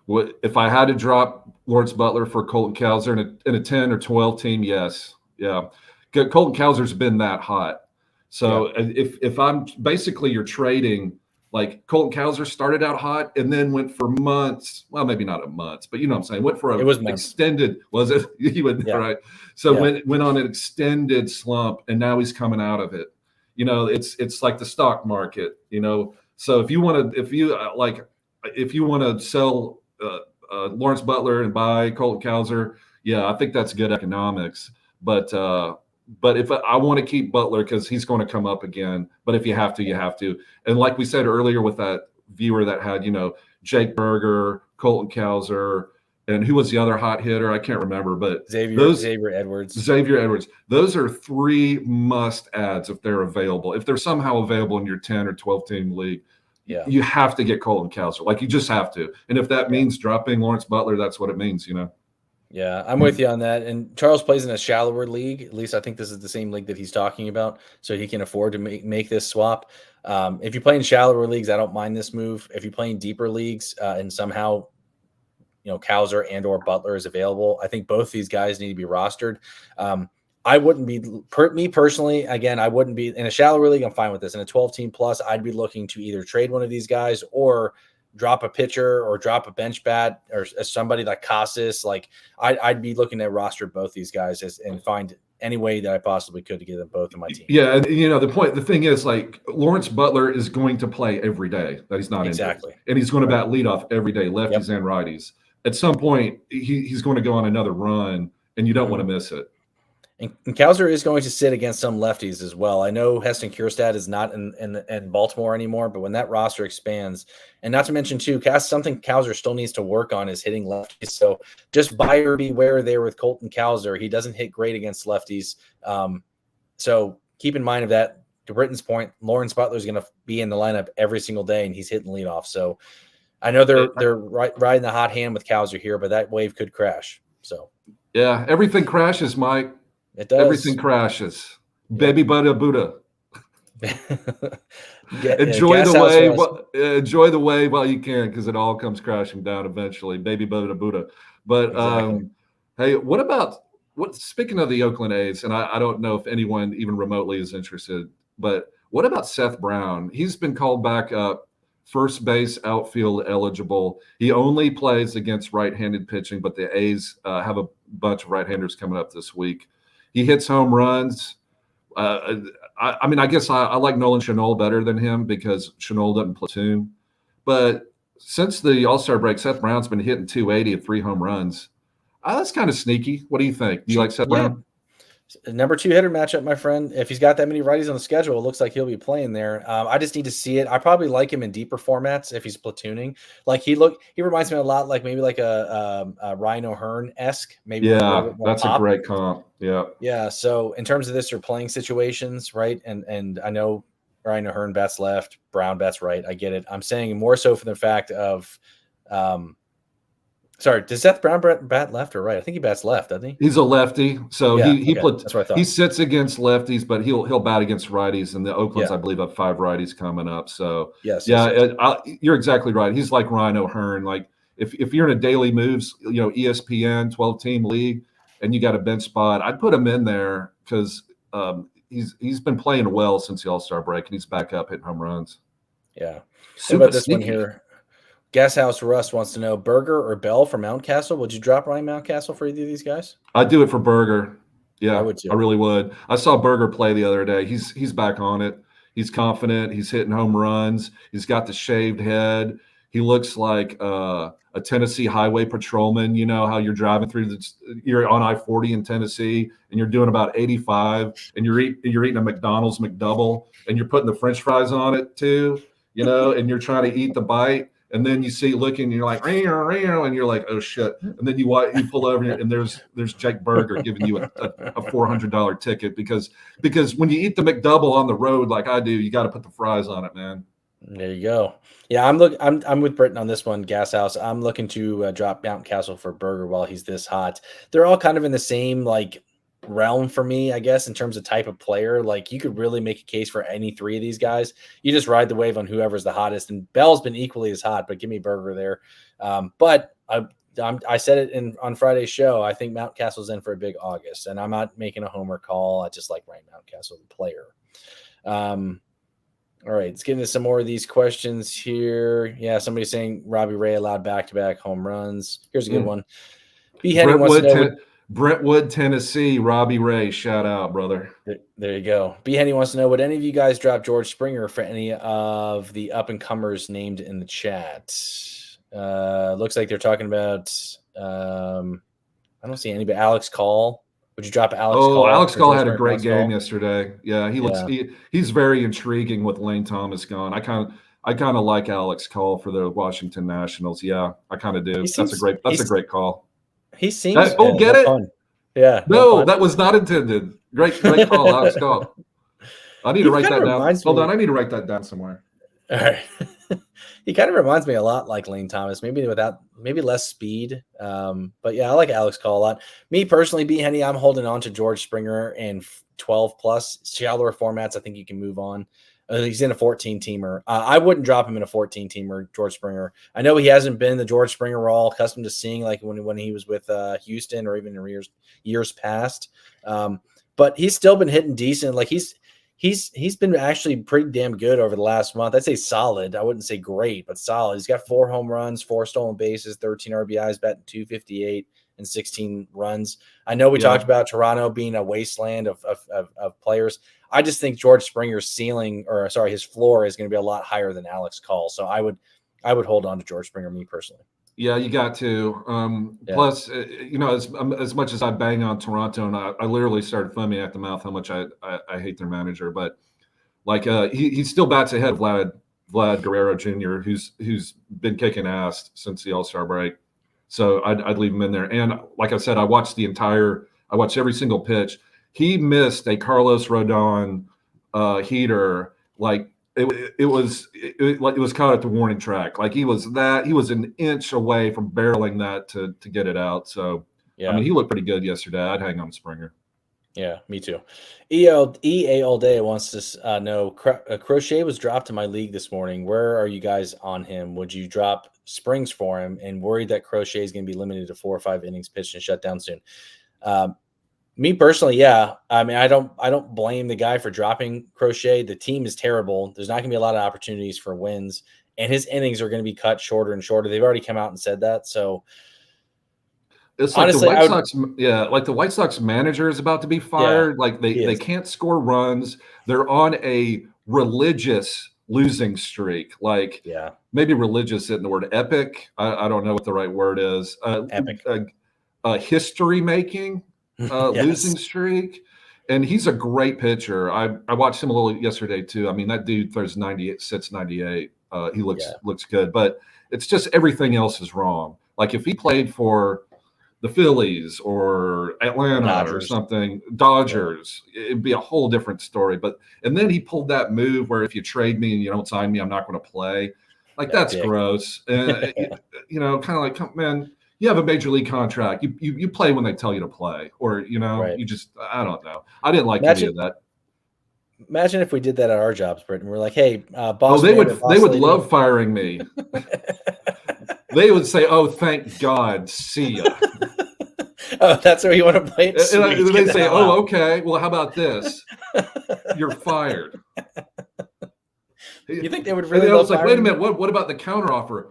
S3: What if I had to drop Lawrence Butler for Colton Cowser in a 10 or 12 team? Yes. Yeah. Colton Cowser's been that hot. So if I'm basically, you're trading, like, Colton Cowser started out hot and then went for months. Well, maybe not months, but you know what I'm saying. Went for extended. Was it? You would, right. So went on an extended slump, and now he's coming out of it. It's like the stock market, So if you want to sell Lawrence Butler and buy Colton Cowser, yeah, I think that's good economics. But if I want to keep Butler because he's going to come up again. But if you have to, you have to. And like we said earlier with that viewer that had, Jake Berger, Colton Cowser, and who was the other hot hitter? I can't remember, but
S2: Xavier Edwards.
S3: Xavier Edwards. Those are 3 must adds if they're available. If they're somehow available in your 10 or 12 team league, you have to get Colton Cowser. Like, you just have to. And if that means dropping Lawrence Butler, that's what it means,
S2: Yeah, I'm with you on that. And Charles plays in a shallower league. At least I think this is the same league that he's talking about, so he can afford to make this swap. If you play in shallower leagues, I don't mind this move. If you play in deeper leagues and somehow Cowser and or Butler is available, I think both these guys need to be rostered. I wouldn't be me personally. Again, I wouldn't be in a shallower league. I'm fine with this. In a 12 team plus, I'd be looking to either trade one of these guys or drop a pitcher or drop a bench bat or somebody like Casas. Like, I'd be looking to roster both these guys and find any way that I possibly could to get them both in my team.
S3: Yeah, and the thing is, like, Lawrence Butler is going to play every day that he's not
S2: exactly
S3: injured. And he's going to bat leadoff every day, lefties and righties. At some point, he's going to go on another run, and you don't want to miss it.
S2: And Cowser is going to sit against some lefties as well. I know Heston Kjerstad is not in Baltimore anymore, but when that roster expands, and not to mention too, something Cowser still needs to work on is hitting lefties. So just buyer beware there with Colton Cowser. He doesn't hit great against lefties. So keep in mind of that. to Britton's point, Lawrence Butler is going to be in the lineup every single day, and he's hitting leadoff. So I know they're riding the hot hand with Cowser here, but that wave could crash. So
S3: yeah, everything crashes, Mike.
S2: It does.
S3: Everything crashes. Yep. Baby Buddha. Enjoy the wave while you can, because it all comes crashing down eventually. Baby Buddha. But exactly. Hey, speaking of the Oakland A's, and I don't know if anyone even remotely is interested, but what about Seth Brown? He's been called back up, first base, outfield eligible. He only plays against right-handed pitching, but the A's have a bunch of right-handers coming up this week. He hits home runs. I guess I like Nolan Schanuel better than him because Schanuel doesn't platoon. But since the All-Star break, Seth Brown's been hitting 280 and 3 home runs. That's kind of sneaky. What do you think? Do you like Seth Brown?
S2: Number 2 hitter matchup, my friend. If he's got that many righties on the schedule, it looks like he'll be playing there. I just need to see it. I probably like him in deeper formats if he's platooning. Like he reminds me a lot like maybe like a Ryan O'Hearn-esque. Maybe
S3: that's a great comp.
S2: Yeah. So in terms of this, or playing situations, right? And I know Ryan O'Hearn bats left, Brown bats right. I get it. I'm saying more so for the fact of sorry, does Seth Brown bat left or right? I think he bats left, doesn't he?
S3: He's a lefty, so
S2: that's what I thought.
S3: He sits against lefties, but he'll bat against righties. And the Oakland's, I believe, have 5 righties coming up. So
S2: yes.
S3: You're exactly right. He's like Ryan O'Hearn. Like if you're in a daily moves, ESPN 12-team league, and you got a bench spot, I'd put him in there because he's been playing well since the All-Star break, and he's back up hitting home runs.
S2: Yeah. What about this one here? Gas House Russ wants to know, Berger or Bell for Mountcastle? Would you drop Ryan Mountcastle for either of these guys?
S3: I'd do it for Berger. Yeah,
S2: I would too.
S3: I really would. I saw Berger play the other day. He's back on it. He's confident. He's hitting home runs. He's got the shaved head. He looks like a Tennessee highway patrolman. You know how you're driving through you're on I-40 in Tennessee, and you're doing about 85, and you're eating a McDonald's McDouble, and you're putting the French fries on it too, and you're trying to eat the bite. And then you see looking, and you're like, and you're like, oh shit. And then you pull over, and there's Jake Berger giving you a $400 ticket because when you eat the McDouble on the road like I do, you got to put the fries on it, man.
S2: There you go. Yeah, I'm with Britton on this one, Gas House. I'm looking to drop Mountcastle for Berger while he's this hot. They're all kind of in the same realm for me, I guess, in terms of type of player. Like you could really make a case for any 3 of these guys. You just ride the wave on whoever's the hottest, and Bell's been equally as hot, but give me Berger there. But I said it on Friday's show. I think Mountcastle's in for a big August, and I'm not making a homer call. I just like Ryan Mountcastle, the player. All right, let's get into some more of these questions here. Yeah, somebody's saying Robbie Ray allowed back-to-back home runs. Here's a good one. B. Henny wants to know.
S3: Brentwood, Tennessee, Robbie Ray. Shout out, brother.
S2: There you go. B. Henny wants to know, would any of you guys drop George Springer for any of the up-and-comers named in the chat? Looks like they're talking about I don't see anybody. Alex Call. Would you drop Alex Call?
S3: Alex Call had a great game yesterday. Yeah, he's very intriguing with Lane Thomas gone. I kind of like Alex Call for the Washington Nationals. Yeah, I kind of do. That's a great call.
S2: He seems
S3: get it?
S2: Fun. Yeah.
S3: No, that was not intended. Great call, Alex Call. I need to write that down. Hold on, I need to write that down somewhere.
S2: All right. He kind of reminds me a lot like Lane Thomas, maybe less speed. But yeah, I like Alex Call a lot. Me personally, B. Henny, I'm holding on to George Springer in 12 plus shallower formats. I think you can move on. He's in a 14-teamer. I wouldn't drop him in a 14-teamer, George Springer. I know he hasn't been the George Springer we're all accustomed to seeing, like when he was with Houston or even in years past. But he's still been hitting decent. Like he's been actually pretty damn good over the last month. I'd say solid. I wouldn't say great, but solid. He's got 4 home runs, 4 stolen bases, 13 RBIs, batting .258 and 16 runs. I know we talked about Toronto being a wasteland of players. I just think George Springer's his floor is going to be a lot higher than Alex Call. So I would hold on to George Springer, me personally.
S3: Yeah, you got to. Plus, as much as I bang on Toronto, and I literally started foaming at the mouth how much I hate their manager, but he still bats ahead of Vlad Guerrero Jr., who's been kicking ass since the All-Star break. So I'd leave him in there. And like I said, I watched every single pitch. He missed a Carlos Rodon heater, like it was caught at the warning track. Like he was an inch away from barreling that to get it out. So
S2: yeah,
S3: I mean, he looked pretty good yesterday. I'd hang on Springer.
S2: Yeah, me too. EA all day wants to know Crochet was dropped in my league this morning. Where are you guys on him? Would you drop Springs for him? And worried that Crochet is going to be limited to 4 or 5 innings pitched and shut down soon. Me personally, yeah. I mean, I don't blame the guy for dropping Crochet. The team is terrible. There's not going to be a lot of opportunities for wins, and his innings are going to be cut shorter and shorter. They've already come out and said that. So.
S3: It's like honestly, the White Sox, like the White Sox manager is about to be fired. Like they can't score runs. They're on a religious losing streak. Like maybe religious isn't the word. Epic. I don't know what the right word is.
S2: Epic.
S3: History making losing streak. And he's a great pitcher. I watched him a little yesterday too. I mean, that dude throws 98, sits 98. He looks good, but it's just everything else is wrong. Like if he played for the Phillies or Atlanta or something, Dodgers, it'd be a whole different story. And then he pulled that move where if you trade me and you don't sign me, I'm not going to play. Like that's gross. And kind of like, man, you have a major league contract. You play when they tell you to play, or you just I don't know. I didn't like any of that.
S2: Imagine if we did that at our jobs, Britton. We're like, hey, boss.
S3: They would love firing me. They would say, "Oh, thank God, see ya."
S2: Oh, that's where you want to play it.
S3: And they say, "Oh, okay. Well, how about this? You're fired."
S2: You think they would really? Love
S3: like, wait a minute. What about the counteroffer?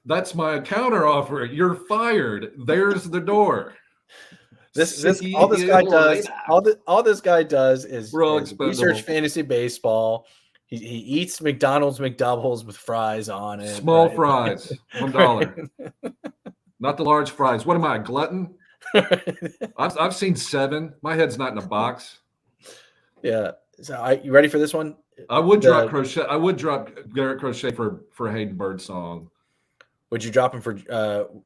S3: That's my counteroffer. You're fired. There's the door.
S2: All this guy does is research fantasy baseball. He eats McDonald's McDoubles with fries on it.
S3: Small fries, $1. Not the large fries. What am I, a glutton? I've seen 7. My head's not in a box.
S2: Yeah. So you ready for this one?
S3: I would drop Crochet. I would drop Garrett Crochet for Hayden Birdsong.
S2: Would you drop him for?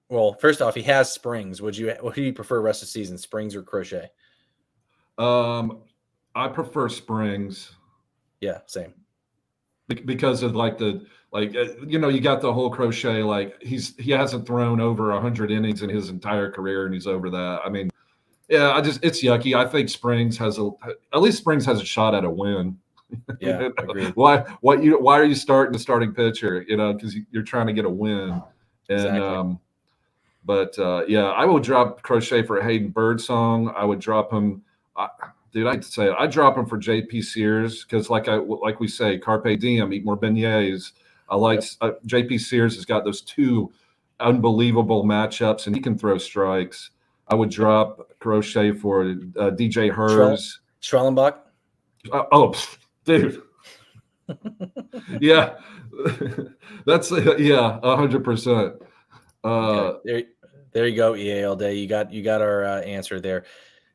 S2: Well, first off, he has Springs. What do you prefer rest of the season, Springs or Crochet?
S3: I prefer Springs.
S2: Yeah, same.
S3: Because of you got the whole Crochet, like he hasn't thrown over 100 innings in his entire career, and he's over that. I mean, yeah, it's yucky. I think Springs has a shot at a win.
S2: Yeah, agreed.
S3: Why are you starting the starting pitcher? Because you're trying to get a win. And
S2: exactly.
S3: I would drop Crochet for Hayden Birdsong. I would drop him. Dude, I'd say I'd drop him for JP Sears because, like we say, carpe diem, eat more beignets. I like JP Sears has got those 2 unbelievable matchups, and he can throw strikes. I would drop Crochet for DJ Herz.
S2: Strellenbach.
S3: Dude. Yeah, that's 100%.
S2: Okay. There you go, EA all day. You got our answer there.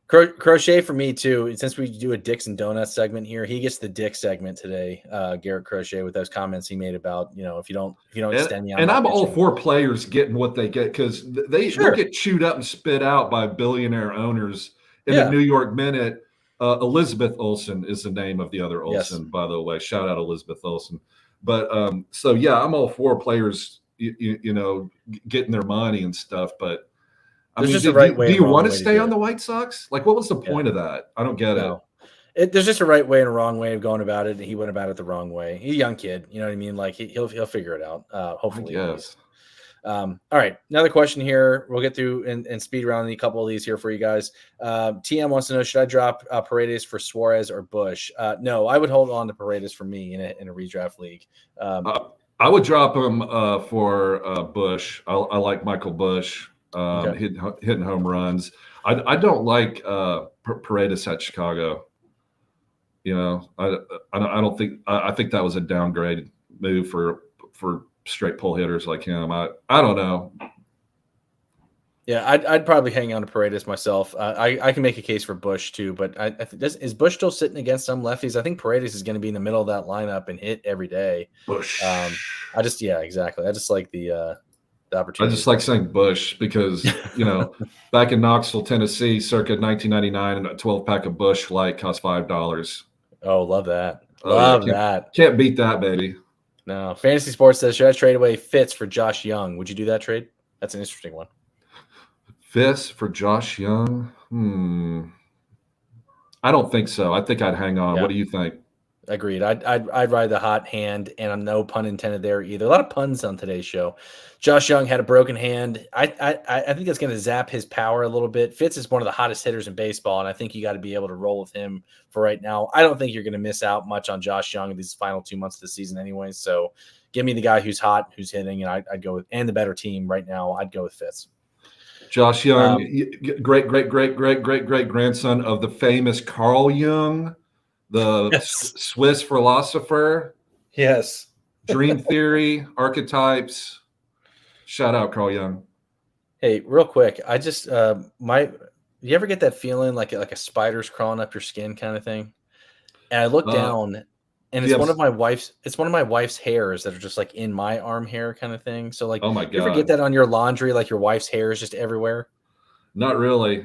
S2: Crochet for me too. Since we do a Dicks and Donuts segment here, he gets the Dick segment today. Garrett Crochet with those comments he made about if you don't extend me on.
S3: And I'm all for players getting what they get because they'll get chewed up and spit out by billionaire owners in the New York Minute. Elizabeth Olsen is the name of the other Olsen, by the way. Shout out Elizabeth Olsen. But I'm all for players, getting their money and stuff. But I mean, do you want to stay on the White Sox? Like, what was the point of that? I don't get it.
S2: There's just a right way and a wrong way of going about it, and he went about it the wrong way. He's a young kid, you know what I mean? Like he'll figure it out. Hopefully.
S3: Yes.
S2: All right, another question here. We'll get through and speed around a couple of these here for you guys. TM wants to know: should I drop Paredes for Suarez or Busch? No, I would hold on to Paredes for me in a redraft league.
S3: I would drop him for Busch. I like Michael Busch hitting home runs. I don't like Paredes at Chicago. I don't think I think that was a downgrade move for straight pull hitters like him. I don't know.
S2: Yeah, I'd probably hang on to Paredes myself. I can make a case for Busch too, but is Busch still sitting against some lefties? I think Paredes is going to be in the middle of that lineup and hit every day.
S3: Busch.
S2: Exactly. I just like the opportunity.
S3: I just like saying Busch because back in Knoxville, Tennessee, circa 1999, and a 12-pack of Busch Light cost $5.
S2: Oh, love that.
S3: Oh, yeah,
S2: Love that.
S3: Can't beat that, baby.
S2: No. Fantasy Sports says, should I trade away Fitz for Josh Jung? Would you do that trade? That's an interesting one.
S3: Fitz for Josh Jung? I don't think so. I think I'd hang on.
S2: Yeah.
S3: What do you think?
S2: Agreed. I'd ride the hot hand, and I'm no pun intended there either. A lot of puns on today's show. Josh Jung had a broken hand. I think that's going to zap his power a little bit. Fitz is one of the hottest hitters in baseball, and I think you got to be able to roll with him for right now. I don't think you're going to miss out much on Josh Jung in these final 2 months of the season anyway. So give me the guy who's hot, who's hitting, and I'd go with, and the better team right now. I'd go with Fitz.
S3: Josh Jung, great grandson of the famous Carl Jung, the Swiss philosopher.
S2: Yes.
S3: Dream theory, archetypes. Shout out Carl Jung.
S2: Hey, real quick, I just you ever get that feeling like a spider's crawling up your skin kind of thing? And I look down, and it's one of my wife's hairs that are just like in my arm hair kind of thing. So like,
S3: oh my God,
S2: you ever get that on your laundry? Like your wife's hair is just everywhere.
S3: Not really.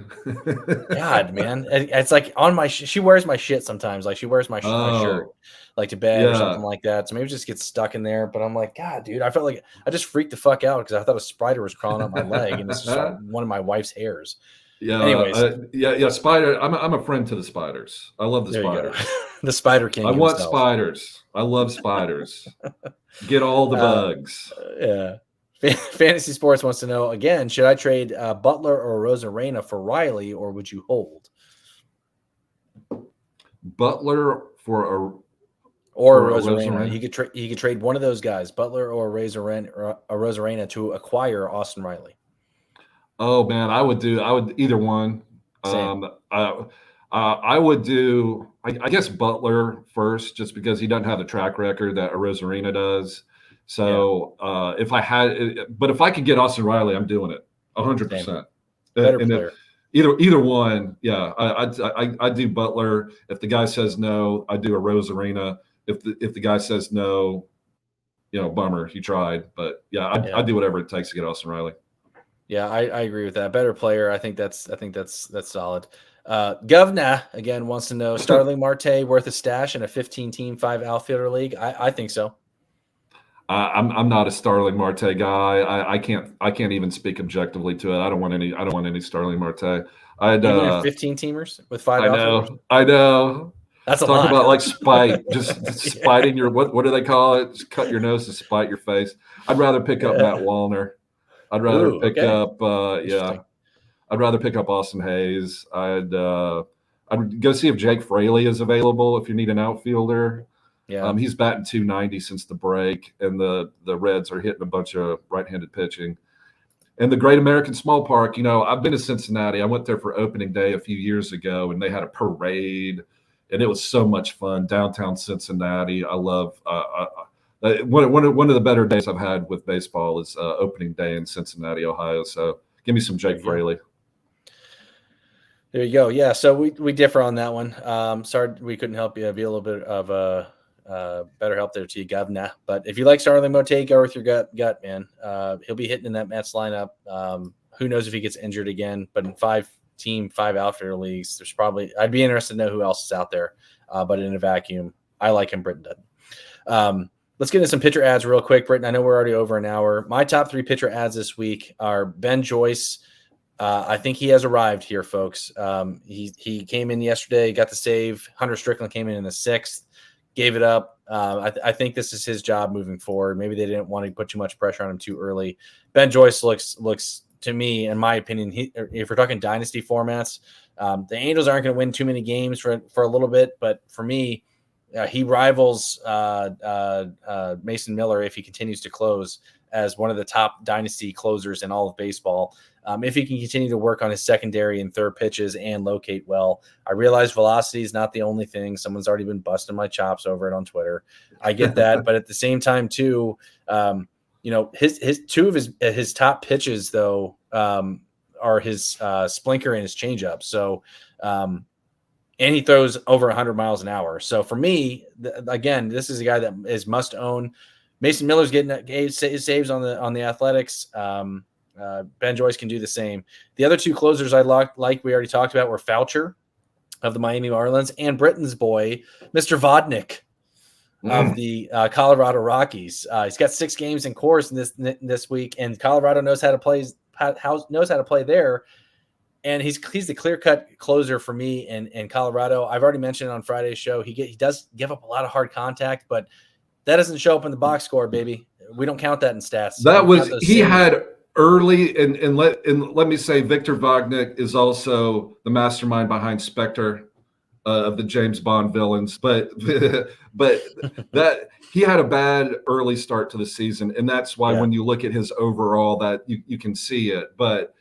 S2: God, man, it's like on my. She wears my shit sometimes. Like she wears my shirt, like to bed or something like that. So maybe it just gets stuck in there. But I'm like, God, dude, I felt like I just freaked the fuck out because I thought a spider was crawling up my leg, and it's just like one of my wife's hairs.
S3: Yeah.
S2: Anyways,
S3: Spider. I'm a friend to the spiders. I love the spiders.
S2: The Spider King.
S3: I want spiders. I love spiders. Get all the bugs.
S2: Yeah. Fantasy Sports wants to know again: should I trade Butler or Rosarena for Riley, or would you hold
S3: Butler for
S2: Rosarena? He could trade one of those guys, Butler or Rosarena, to acquire Austin Riley.
S3: Oh man, I would either one. I would do, I guess Butler first, just because he doesn't have the track record that Rosarena does. So if I could get Austin Riley, I'm doing it 100%.
S2: Better player.
S3: Either one. Yeah. I do Butler. If the guy says no, I do a Rosarena. If the guy says no, bummer, he tried, but I do whatever it takes to get Austin Riley.
S2: Yeah, I agree with that. Better player. I think that's solid. Govna again wants to know Starling Marte worth a stash in a 15-team 5 outfielder league. I think so.
S3: I'm not a Starling Marte guy. I can't even speak objectively to it. I don't want any Starling Marte. I'd
S2: 15-teamers with 5 outfielders.
S3: I know.
S2: That's a
S3: lot.
S2: Talk
S3: about like spite, just spiting your what do they call it? Just cut your nose to spite your face. I'd rather pick up Matt Wallner. I'd rather pick up I'd rather pick up Austin Hayes. I'd go see if Jake Fraley is available if you need an outfielder.
S2: Yeah.
S3: He's batting .290 since the break, and the Reds are hitting a bunch of right-handed pitching. And the Great American Small Park, I've been to Cincinnati. I went there for opening day a few years ago, and they had a parade, and it was so much fun. Downtown Cincinnati. I love one of the better days I've had with baseball is opening day in Cincinnati, Ohio. So give me some Jake Fraley.
S2: There you go. Yeah, so we differ on that one. Sorry we couldn't help you. Be a little bit of a better help there to you, Govna. But if you like Starling Marte, go with your gut, man. He'll be hitting in that Mets lineup. Who knows if he gets injured again? But in 5-team, 5 outfielder leagues, I'd be interested to know who else is out there. But in a vacuum, I like him. Britton doesn't. Let's get into some pitcher ads real quick, Britton. I know we're already over an hour. My top 3 pitcher ads this week are Ben Joyce. I think he has arrived here, folks. He came in yesterday, got the save. Hunter Strickland came in the 6th, gave it up. I think this is his job moving forward. Maybe they didn't want to put too much pressure on him too early. Ben Joyce looks to me, in my opinion, if we're talking dynasty formats, the Angels aren't going to win too many games for a little bit, but for me, he rivals Mason Miller if he continues to close as one of the top dynasty closers in all of baseball. If he can continue to work on his secondary and third pitches and locate well. I realize velocity is not the only thing. Someone's already been busting my chops over it on Twitter. I get that. But at the same time, too, his 2 of his top pitches, though, are his splinker and his changeup. So, and he throws over 100 miles an hour. So for me, again, this is a guy that is must own. Mason Miller's getting saves on the Athletics. Ben Joyce can do the same. The other 2 closers I like we already talked about were Foucher of the Miami Marlins, and Britton's boy, Mr. Vodnik of the Colorado Rockies. He's got 6 games in course this week, and Colorado knows how to play there. And he's the clear-cut closer for me in Colorado. I've already mentioned on Friday's show, he does give up a lot of hard contact, but that doesn't show up in the box score, baby. We don't count that in stats.
S3: He had early, and let me say, Victor Vodnik is also the mastermind behind Spectre of the James Bond villains. But that he had a bad early start to the season, and that's why when you look at his overall, that you can see it. But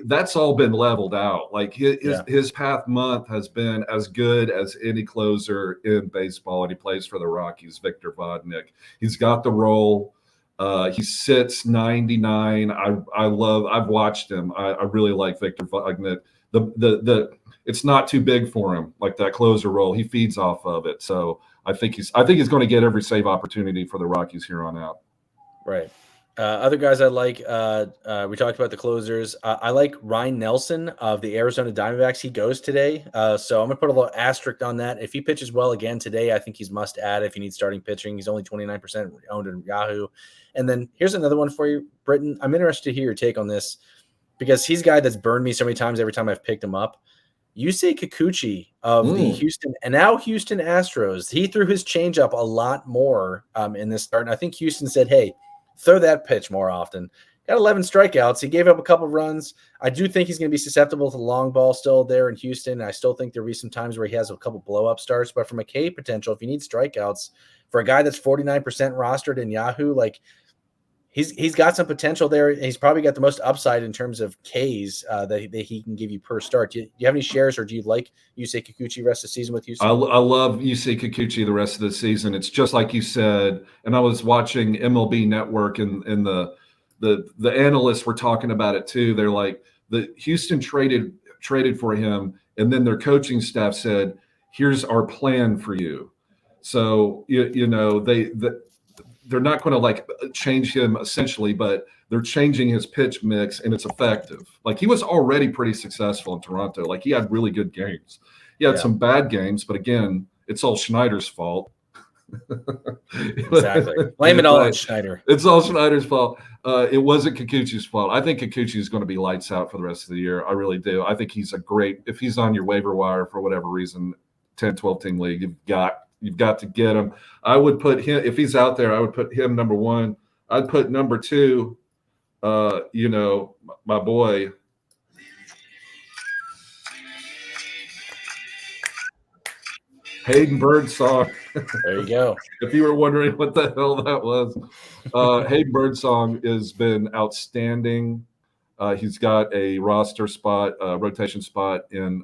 S3: that's all been leveled out. Like his past month has been as good as any closer in baseball, and he plays for the Rockies. Victor Vodnik, he's got the role. He sits 99. I've watched him. I really like Victor Vodnik. It's not too big for him, like that closer role. He feeds off of it. So I think he's going to get every save opportunity for the Rockies here on out.
S2: Right. Other guys I like, we talked about the closers. I like Ryan Nelson of the Arizona Diamondbacks. He goes today. So I'm going to put a little asterisk on that. If he pitches well again today, I think he's must add if you need starting pitching. He's only 29% owned in Yahoo. And then here's another one for you, Britton. I'm interested to hear your take on this because he's a guy that's burned me so many times every time I've picked him up. Yusei Kikuchi of the Houston Astros. He threw his changeup a lot more in this start. And I think Houston said, hey, throw that pitch more often. Got 11 strikeouts. He gave up a couple of runs. I do think he's going to be susceptible to the long ball still there in Houston. I still think there'll be some times where he has a couple blow-up starts. But from a K potential, if you need strikeouts, for a guy that's 49% rostered in Yahoo, like he's got some potential there. He's probably got the most upside in terms of Ks that he can give you per start. Do you have any shares, or do you like Yusei Kikuchi the rest of the season with Houston?
S3: I love Yusei Kikuchi the rest of the season. It's just like you said, and I was watching MLB Network, and the analysts were talking about it too. They're like, the Houston traded for him, and then their coaching staff said, "Here's our plan for you." So you know they're not going to like change him essentially, but they're changing his pitch mix, and it's effective. Like he was already pretty successful in Toronto. Like he had really good games. He had some bad games, but again, it's all Schneider's fault.
S2: Exactly. Blame it all on Schneider.
S3: It's all Schneider's fault. It wasn't Kikuchi's fault. I think Kikuchi is going to be lights out for the rest of the year. I really do. I think he's if he's on your waiver wire for whatever reason, 10, 12 team league, you've got to get him. I would put him, if he's out there, I would put him number 1. I'd put number 2, my boy. Hayden Birdsong.
S2: There you go.
S3: If you were wondering what the hell that was, Hayden Birdsong has been outstanding. He's got a roster spot, rotation spot in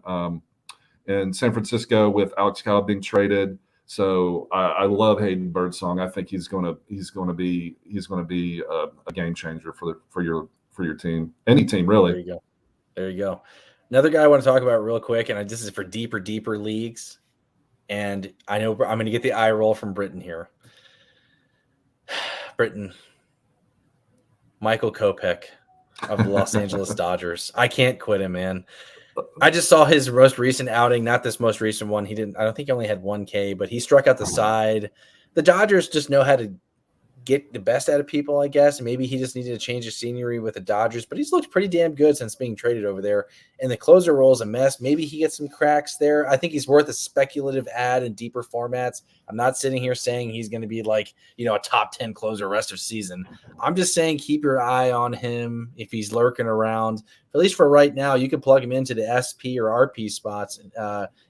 S3: San Francisco with Alex Cobb being traded. So I love Hayden Birdsong. I think he's going to be a game changer for your team, any team really.
S2: There you go. Another guy I want to talk about real quick, and this is for deeper leagues. And I know I'm going to get the eye roll from Britton here. Britton, Michael Kopech of the Los Angeles Dodgers. I can't quit him, man. I just saw his most recent outing, not this most recent one. I don't think he only had 1K, but he struck out the side. The Dodgers just know how to get the best out of people, I guess. Maybe he just needed to change his scenery with the Dodgers, but he's looked pretty damn good since being traded over there. And the closer role is a mess. Maybe he gets some cracks there. I think he's worth a speculative ad in deeper formats. I'm not sitting here saying he's going to be like, a top 10 closer rest of season. I'm just saying keep your eye on him if he's lurking around. At least for right now, you can plug him into the SP or RP spots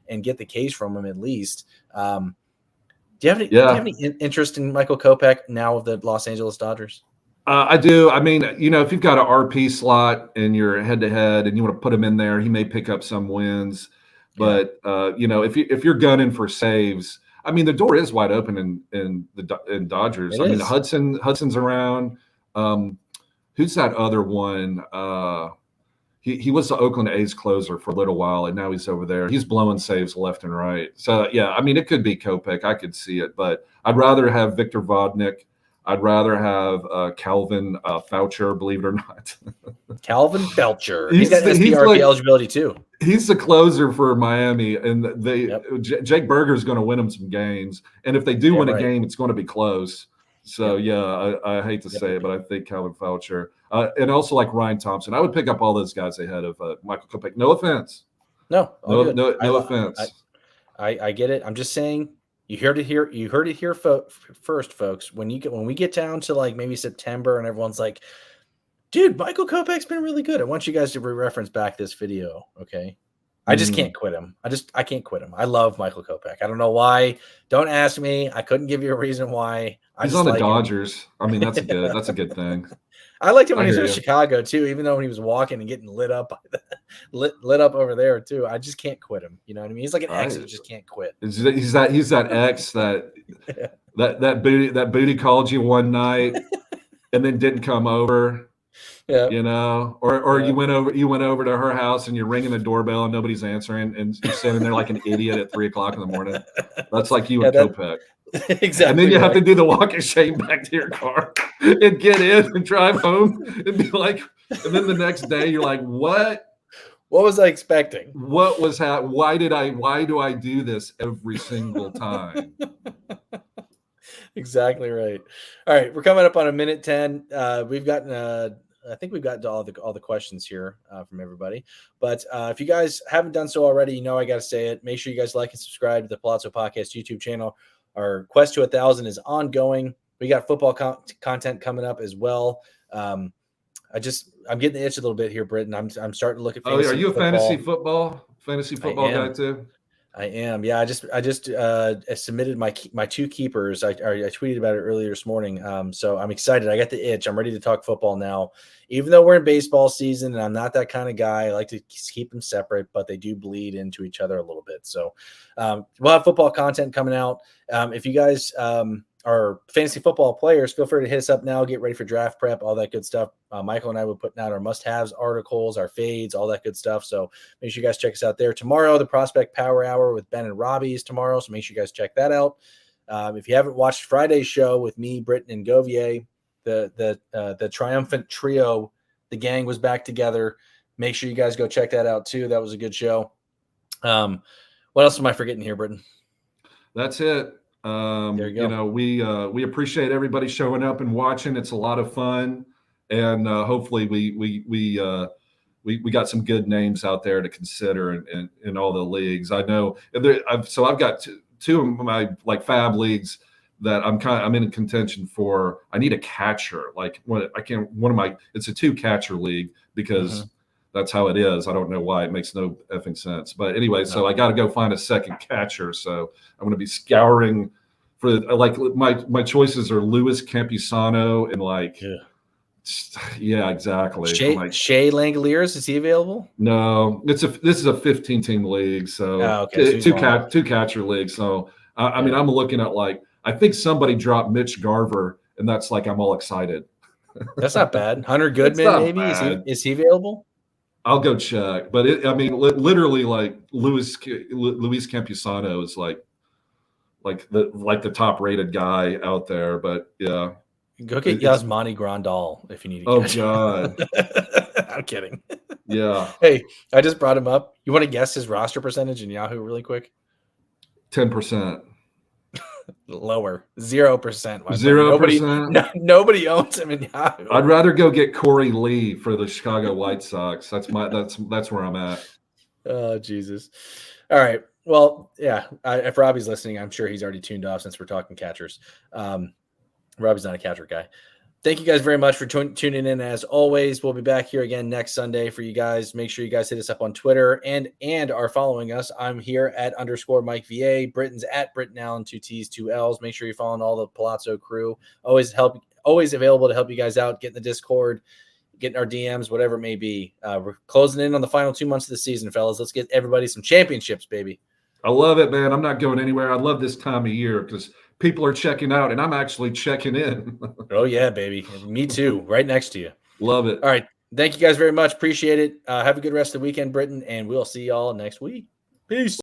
S2: and get the case from him at least. Do you have any interest in Michael Kopech now of the Los Angeles Dodgers?
S3: I do. I mean, if you've got an RP slot and you're head-to-head and you want to put him in there, he may pick up some wins. But, if you're gunning for saves, I mean, the door is wide open in Dodgers. Hudson's around. Who's that other one? He was the Oakland A's closer for a little while, and now he's over there. He's blowing saves left and right. So, yeah, I mean, it could be Kopech. I could see it, but I'd rather have Victor Vodnik. I'd rather have Calvin Foucher, believe it or not.
S2: Calvin Felcher. He's got SPRP
S3: like,
S2: eligibility too.
S3: He's the closer for Miami, and Jake Berger is going to win them some games. And if they do win a game, it's going to be close. So, I hate to say it, but I think Calvin Foucher. And also like Ryan Thompson. I would pick up all those guys ahead of Michael Kopech. No offense.
S2: No
S3: offense.
S2: I get it. I'm just saying you heard it here first, folks. When we get down to like maybe September and everyone's like, dude, Michael Kopech's been really good. I want you guys to reference back this video, okay? I just can't quit him. I can't quit him. I love Michael Kopech. I don't know why. Don't ask me. I couldn't give you a reason why.
S3: He's on the Dodgers. I mean, that's a good thing.
S2: I liked him when he was in Chicago too, even though when he was walking and getting lit up lit up over there too. I just can't quit him. You know what I mean? He's like an ex that just can't quit.
S3: He's that ex that booty called you one night and then didn't come over. Yeah, you know, or you went over to her house and you're ringing the doorbell and nobody's answering and you're sitting there like an idiot at 3 o'clock in the morning. That's like you and Kopech.
S2: Exactly.
S3: And then you have to do the walk of shame back to your car and get in and drive home and be like, and then the next day you're like, what
S2: was I expecting?
S3: What was why do I do this every single time?
S2: Exactly right. All right, we're coming up on 1:10. We've gotten I think we've gotten to all the questions here from everybody. But if you guys haven't done so already, you know I got to say it. Make sure you guys like and subscribe to the Pallazzo Podcast YouTube channel. Our quest to 1,000 is ongoing. We got football content coming up as well. I'm getting the itch a little bit here, Britton. I'm starting to look at.
S3: Are you a fantasy football guy too?
S2: I am. Yeah, I just submitted my 2 keepers. I tweeted about it earlier this morning. So I'm excited. I got the itch. I'm ready to talk football now. Even though we're in baseball season and I'm not that kind of guy, I like to keep them separate, but they do bleed into each other a little bit. So we'll have football content coming out. If you guys are fantasy football players, feel free to hit us up now. Get ready for draft prep, all that good stuff. Michael and I will be putting out our must-haves articles, our fades, all that good stuff. So make sure you guys check us out there. Tomorrow, the Prospect Power Hour with Ben and Robbie is tomorrow, so make sure you guys check that out. If you haven't watched Friday's show with me, Britton, and Govier, the triumphant trio, the gang was back together. Make sure you guys go check that out too. That was a good show. What else am I forgetting here, Britton?
S3: That's it. There you go. You know, we appreciate everybody showing up and watching. It's a lot of fun, and hopefully we got some good names out there to consider in all the leagues. I know. I've got two of my like Fab leagues that I'm in contention for. I need a catcher. It's a 2 catcher league because that's how it is. I don't know why. It makes no effing sense. But anyway, so I got to go find a second catcher. So I'm going to be scouring for my choices are Luis Campusano and yeah, exactly.
S2: Shea Langoliers, is he available?
S3: No, this is a 15-team league. So, two catcher league. So I mean, I'm looking at I think somebody dropped Mitch Garver, and that's I'm all excited.
S2: That's not bad. Hunter Goodman, maybe is he available?
S3: I'll go check, but literally Luis Campusano is the top rated guy out there. But yeah,
S2: go get Yasmani Grandal if you need.
S3: Oh God,
S2: I'm kidding.
S3: Yeah.
S2: Hey, I just brought him up. You want to guess his roster percentage in Yahoo really quick?
S3: 10%.
S2: Lower, 0%.
S3: 0%.
S2: Nobody owns him in Yahoo.
S3: I'd rather go get Corey Lee for the Chicago White Sox. That's where I'm at.
S2: Oh Jesus! All right. Well, yeah. If Robbie's listening, I'm sure he's already tuned off since we're talking catchers. Robbie's not a catcher guy. Thank you guys very much for tuning in. As always, we'll be back here again next Sunday for you guys. Make sure you guys hit us up on Twitter and are following us. I'm here at _Mike VA. Britton's at Britton Allan, 2 T's, 2 L's. Make sure you're following all the Pallazzo crew. Always available to help you guys out, get in the Discord, getting our DMs, whatever it may be. We're closing in on the final 2 months of the season, fellas. Let's get everybody some championships, baby.
S3: I love it, man. I'm not going anywhere. I love this time of year because people are checking out, and I'm actually checking in.
S2: Oh, yeah, baby. Me too. Right next to you.
S3: Love it.
S2: All right. Thank you guys very much. Appreciate it. Have a good rest of the weekend, Britton, and we'll see y'all next week. Peace.